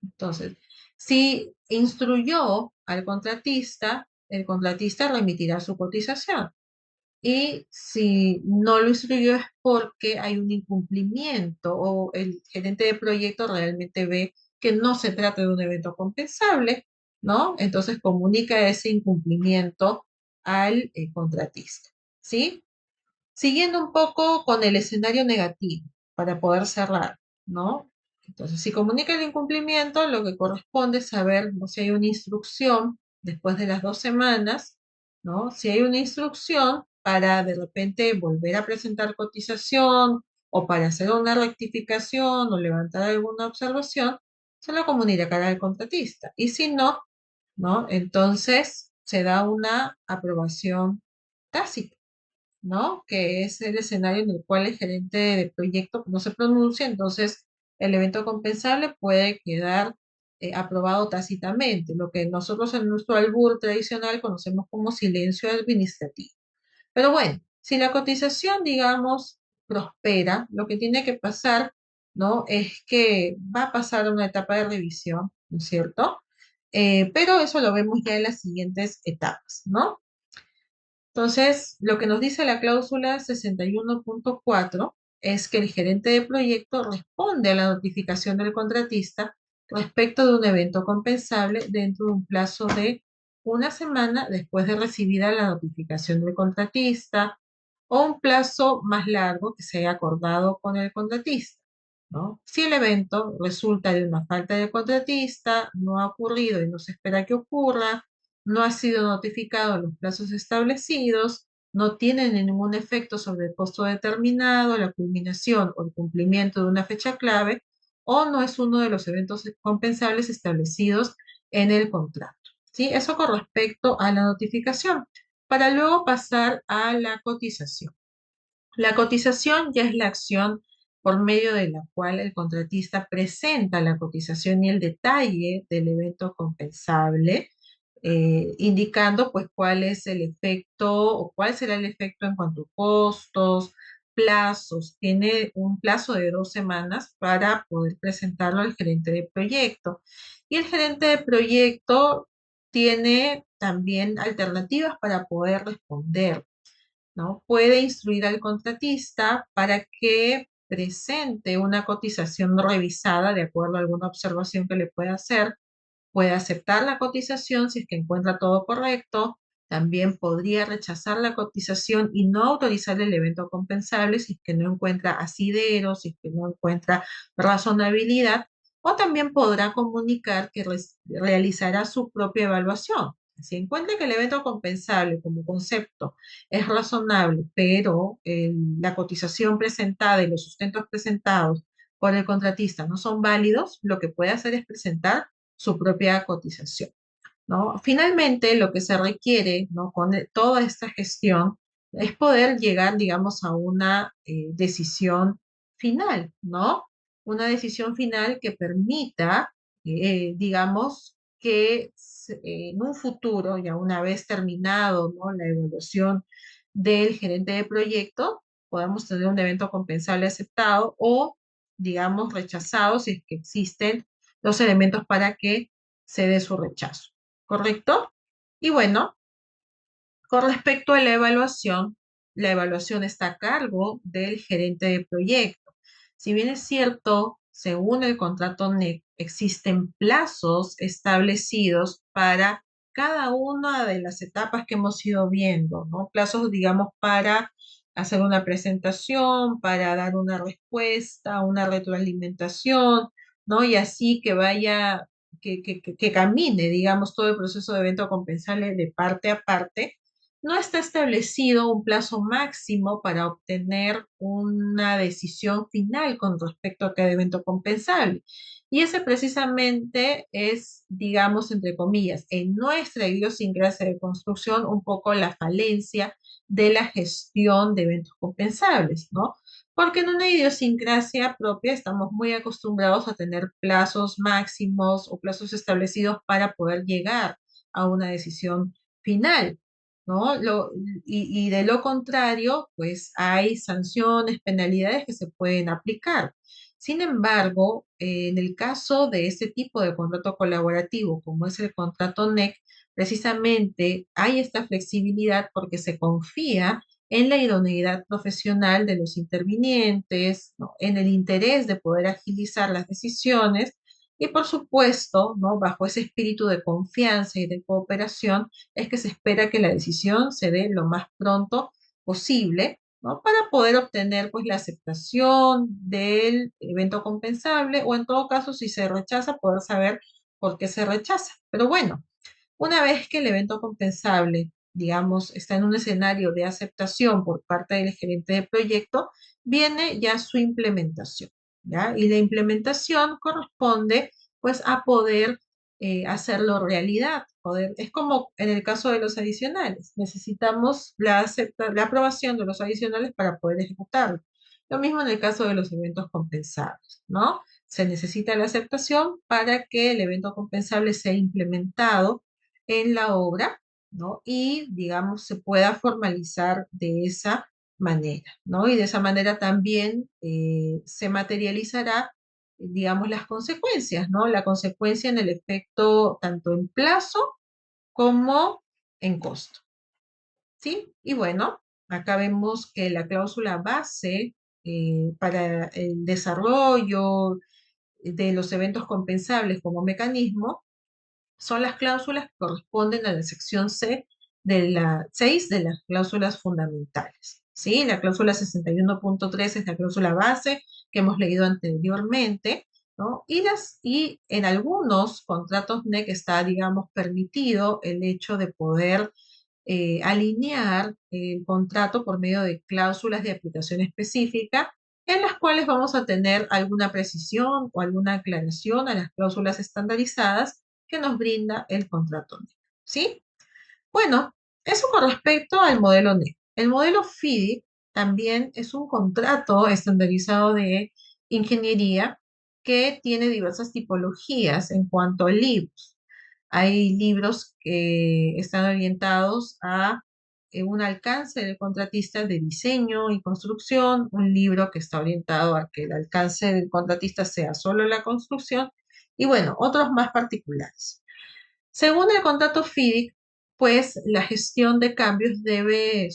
Entonces, si instruyó al contratista, el contratista remitirá su cotización. Y si no lo instruyó es porque hay un incumplimiento o el gerente de proyecto realmente ve que no se trata de un evento compensable, ¿no? Entonces comunica ese incumplimiento al contratista, ¿sí? Siguiendo un poco con el escenario negativo, para poder cerrar, ¿no? Entonces, si comunica el incumplimiento, lo que corresponde es saber, ¿no?, si hay una instrucción después de las 2 semanas, ¿no? Si hay una instrucción para de repente volver a presentar cotización o para hacer una rectificación o levantar alguna observación, se lo comunicará al contratista. Y si no, ¿no? Entonces se da una aprobación tácita, ¿no? Que es el escenario en el cual el gerente de proyecto no se pronuncia, entonces el evento compensable puede quedar aprobado tácitamente, lo que nosotros en nuestro albur tradicional conocemos como silencio administrativo. Pero bueno, si la cotización, digamos, prospera, lo que tiene que pasar, ¿no? Es que va a pasar a una etapa de revisión, ¿no es cierto? Pero eso lo vemos ya en las siguientes etapas, ¿no? Entonces, lo que nos dice la cláusula 61.4 es que el gerente de proyecto responde a la notificación del contratista respecto de un evento compensable dentro de un plazo de 1 semana después de recibida la notificación del contratista o un plazo más largo que se haya acordado con el contratista, ¿no? Si el evento resulta de una falta del contratista, no ha ocurrido y no se espera que ocurra, no ha sido notificado en los plazos establecidos, no tiene ningún efecto sobre el costo determinado, la culminación o el cumplimiento de una fecha clave, o no es uno de los eventos compensables establecidos en el contrato. ¿Sí? Eso con respecto a la notificación, para luego pasar a la cotización. La cotización ya es la acción por medio de la cual el contratista presenta la cotización y el detalle del evento compensable, indicando pues cuál es el efecto o cuál será el efecto en cuanto a costos, plazos. Tiene un plazo de 2 semanas para poder presentarlo al gerente de proyecto. Y el gerente de proyecto tiene también alternativas para poder responder, ¿no? Puede instruir al contratista para que presente una cotización no revisada de acuerdo a alguna observación que le pueda hacer. Puede aceptar la cotización si es que encuentra todo correcto. También podría rechazar la cotización y no autorizar el evento compensable si es que no encuentra asidero, si es que no encuentra razonabilidad. O también podrá comunicar que realizará su propia evaluación. Si encuentra que el evento compensable como concepto es razonable, pero la cotización presentada y los sustentos presentados por el contratista no son válidos, lo que puede hacer es presentar su propia cotización, ¿no? Finalmente, lo que se requiere, ¿no?, con toda esta gestión es poder llegar, digamos, a una decisión final, ¿no? Una decisión final que permita, digamos, que en un futuro, ya una vez terminado, ¿no?, la evaluación del gerente de proyecto, podamos tener un evento compensable aceptado o, digamos, rechazado si es que existen los elementos para que se dé su rechazo, ¿correcto? Y bueno, con respecto a la evaluación está a cargo del gerente de proyecto. Si bien es cierto, según el contrato NEC, existen plazos establecidos para cada una de las etapas que hemos ido viendo, ¿no? Plazos, digamos, para hacer una presentación, para dar una respuesta, una retroalimentación, ¿no? Y así que vaya, que camine, digamos, todo el proceso de evento compensable de parte a parte. No está establecido un plazo máximo para obtener una decisión final con respecto a cada evento compensable. Y ese precisamente es, digamos, entre comillas, en nuestra idiosincrasia de construcción, un poco la falencia de la gestión de eventos compensables, ¿no? Porque en una idiosincrasia propia estamos muy acostumbrados a tener plazos máximos o plazos establecidos para poder llegar a una decisión final, ¿no? Y de lo contrario, pues hay sanciones, penalidades que se pueden aplicar. Sin embargo, en el caso de este tipo de contrato colaborativo, como es el contrato NEC, precisamente hay esta flexibilidad porque se confía en la idoneidad profesional de los intervinientes, ¿no?, en el interés de poder agilizar las decisiones, Y por supuesto, ¿no? Bajo ese espíritu de confianza y de cooperación, es que se espera que la decisión se dé lo más pronto posible, ¿no? Para poder obtener pues la aceptación del evento compensable o en todo caso, si se rechaza, poder saber por qué se rechaza. Pero bueno, una vez que el evento compensable, digamos, está en un escenario de aceptación por parte del gerente de proyecto, viene ya su implementación, ¿ya? Y la implementación corresponde, pues, a poder hacerlo realidad. Es como en el caso de los adicionales. Necesitamos la aprobación de los adicionales para poder ejecutarlo. Lo mismo en el caso de los eventos compensables, ¿no? Se necesita la aceptación para que el evento compensable sea implementado en la obra, ¿no? Y, digamos, se pueda formalizar de esa manera, ¿no? Y de esa manera también se materializará, digamos, las consecuencias, ¿no? La consecuencia en el efecto tanto en plazo como en costo, ¿sí? Y bueno, acá vemos que la cláusula base para el desarrollo de los eventos compensables como mecanismo son las cláusulas que corresponden a la sección C de la 6 de las cláusulas fundamentales. ¿Sí? La cláusula 61.3 es la cláusula base que hemos leído anteriormente, ¿no? Y en algunos contratos NEC está, digamos, permitido el hecho de poder alinear el contrato por medio de cláusulas de aplicación específica en las cuales vamos a tener alguna precisión o alguna aclaración a las cláusulas estandarizadas que nos brinda el contrato NEC. ¿Sí? Bueno, eso con respecto al modelo NEC. El modelo FIDIC también es un contrato estandarizado de ingeniería que tiene diversas tipologías en cuanto a libros. Hay libros que están orientados a un alcance del contratista de diseño y construcción, un libro que está orientado a que el alcance del contratista sea solo la construcción, y bueno, otros más particulares. Según el contrato FIDIC, pues la gestión de cambios debe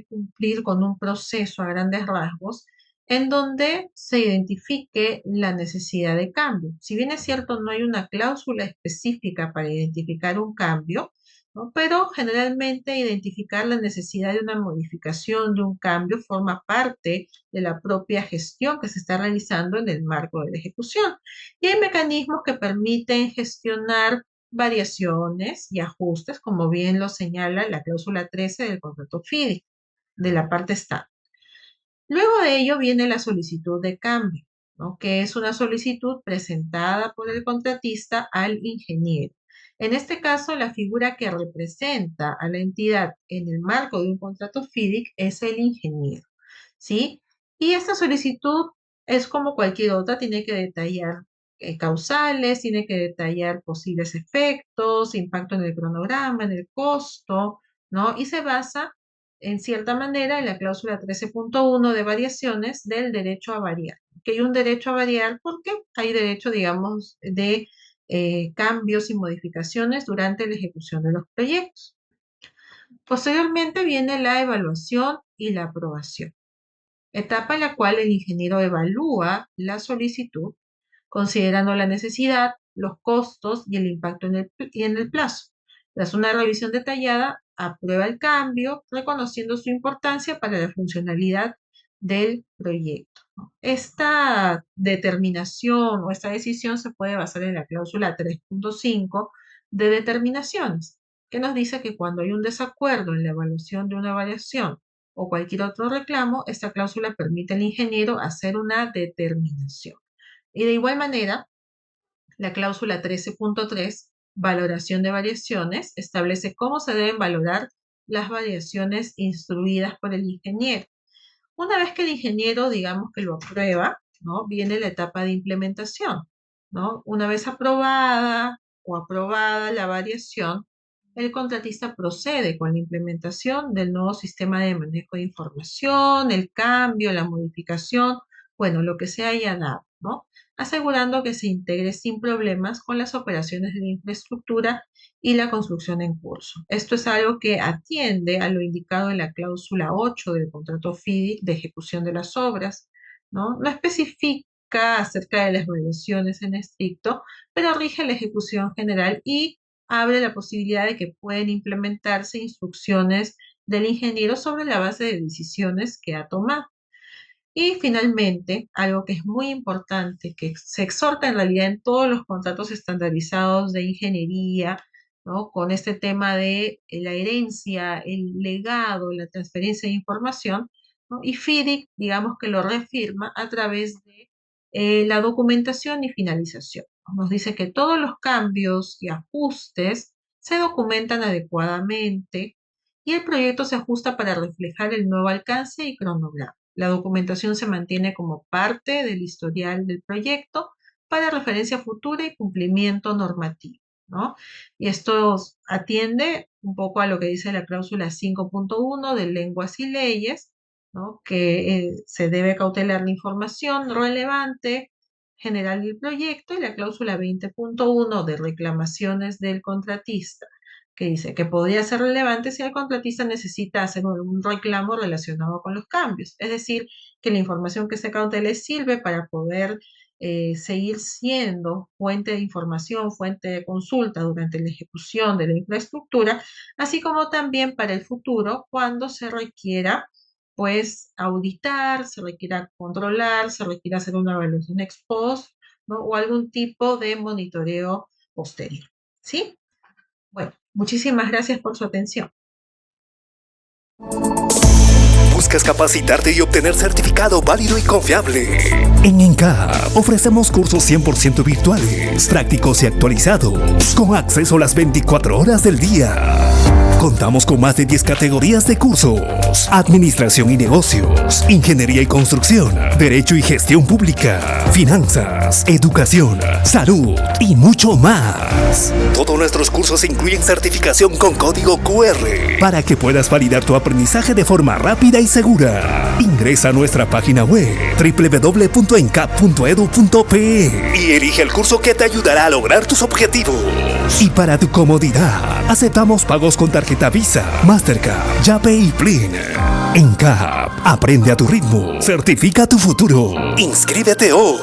cumplir con un proceso a grandes rasgos en donde se identifique la necesidad de cambio. Si bien es cierto, no hay una cláusula específica para identificar un cambio, ¿no? Pero generalmente identificar la necesidad de una modificación, de un cambio, forma parte de la propia gestión que se está realizando en el marco de la ejecución. Y hay mecanismos que permiten gestionar variaciones y ajustes, como bien lo señala la cláusula 13 del contrato FIDI, de la parte estándar. Luego de ello viene la solicitud de cambio, ¿no? Que es una solicitud presentada por el contratista al ingeniero. En este caso, la figura que representa a la entidad en el marco de un contrato FIDIC es el ingeniero, ¿sí? Y esta solicitud es como cualquier otra, tiene que detallar causales, tiene que detallar posibles efectos, impacto en el cronograma, en el costo, ¿no? Y se basa en cierta manera en la cláusula 13.1 de variaciones del derecho a variar. Que hay un derecho a variar porque hay derecho, digamos, de cambios y modificaciones durante la ejecución de los proyectos. Posteriormente viene la evaluación y la aprobación, etapa en la cual el ingeniero evalúa la solicitud considerando la necesidad, los costos y el impacto en el plazo. Tras una revisión detallada, aprueba el cambio, reconociendo su importancia para la funcionalidad del proyecto. Esta determinación o esta decisión se puede basar en la cláusula 3.5 de determinaciones, que nos dice que cuando hay un desacuerdo en la evaluación de una variación o cualquier otro reclamo, esta cláusula permite al ingeniero hacer una determinación. Y de igual manera, la cláusula 13.3, valoración de variaciones, establece cómo se deben valorar las variaciones instruidas por el ingeniero. Una vez que el ingeniero, digamos que lo aprueba, ¿no? Viene la etapa de implementación, ¿no? Una vez aprobada o aprobada la variación, el contratista procede con la implementación del nuevo sistema de manejo de información, el cambio, la modificación, bueno, lo que se haya dado, ¿no? Asegurando que se integre sin problemas con las operaciones de la infraestructura y la construcción en curso. Esto es algo que atiende a lo indicado en la cláusula 8 del contrato FIDI de ejecución de las obras, ¿no? No especifica específica acerca de las variaciones en estricto, pero rige la ejecución general y abre la posibilidad de que pueden implementarse instrucciones del ingeniero sobre la base de decisiones que ha tomado. Y finalmente, algo que es muy importante, que se exhorta en realidad en todos los contratos estandarizados de ingeniería, ¿no? Con este tema de la herencia, el legado, la transferencia de información, ¿no? Y FIDIC, digamos que lo reafirma a través de la documentación y finalización, ¿no? Nos dice que todos los cambios y ajustes se documentan adecuadamente y el proyecto se ajusta para reflejar el nuevo alcance y cronograma. La documentación se mantiene como parte del historial del proyecto para referencia futura y cumplimiento normativo, ¿no? Y esto atiende un poco a lo que dice la cláusula 5.1 de lenguas y leyes, ¿no? Que se debe cautelar la información relevante general del proyecto, y la cláusula 20.1 de reclamaciones del contratista, que dice que podría ser relevante si el contratista necesita hacer un reclamo relacionado con los cambios. Es decir, que la información que se cautele sirve para poder seguir siendo fuente de información, fuente de consulta durante la ejecución de la infraestructura, así como también para el futuro cuando se requiera pues auditar, se requiera controlar, se requiera hacer una evaluación ex post, ¿no? O algún tipo de monitoreo posterior. ¿Sí? Bueno, muchísimas gracias por su atención. ¿Buscas capacitarte y obtener certificado válido y confiable? En ENCAP ofrecemos cursos 100% virtuales, prácticos y actualizados, con acceso a las 24 horas del día. Contamos con más de 10 categorías de cursos: administración y negocios, ingeniería y construcción, derecho y gestión pública, finanzas, educación, salud y mucho más. Todos nuestros cursos incluyen certificación con código QR para que puedas validar tu aprendizaje de forma rápida y segura. Ingresa a nuestra página web www.encap.edu.pe y elige el curso que te ayudará a lograr tus objetivos. Y para tu comodidad, aceptamos pagos con tarjeta Visa, Mastercard, Yape y Plin. ENCAP, aprende a tu ritmo, certifica tu futuro. Inscríbete hoy.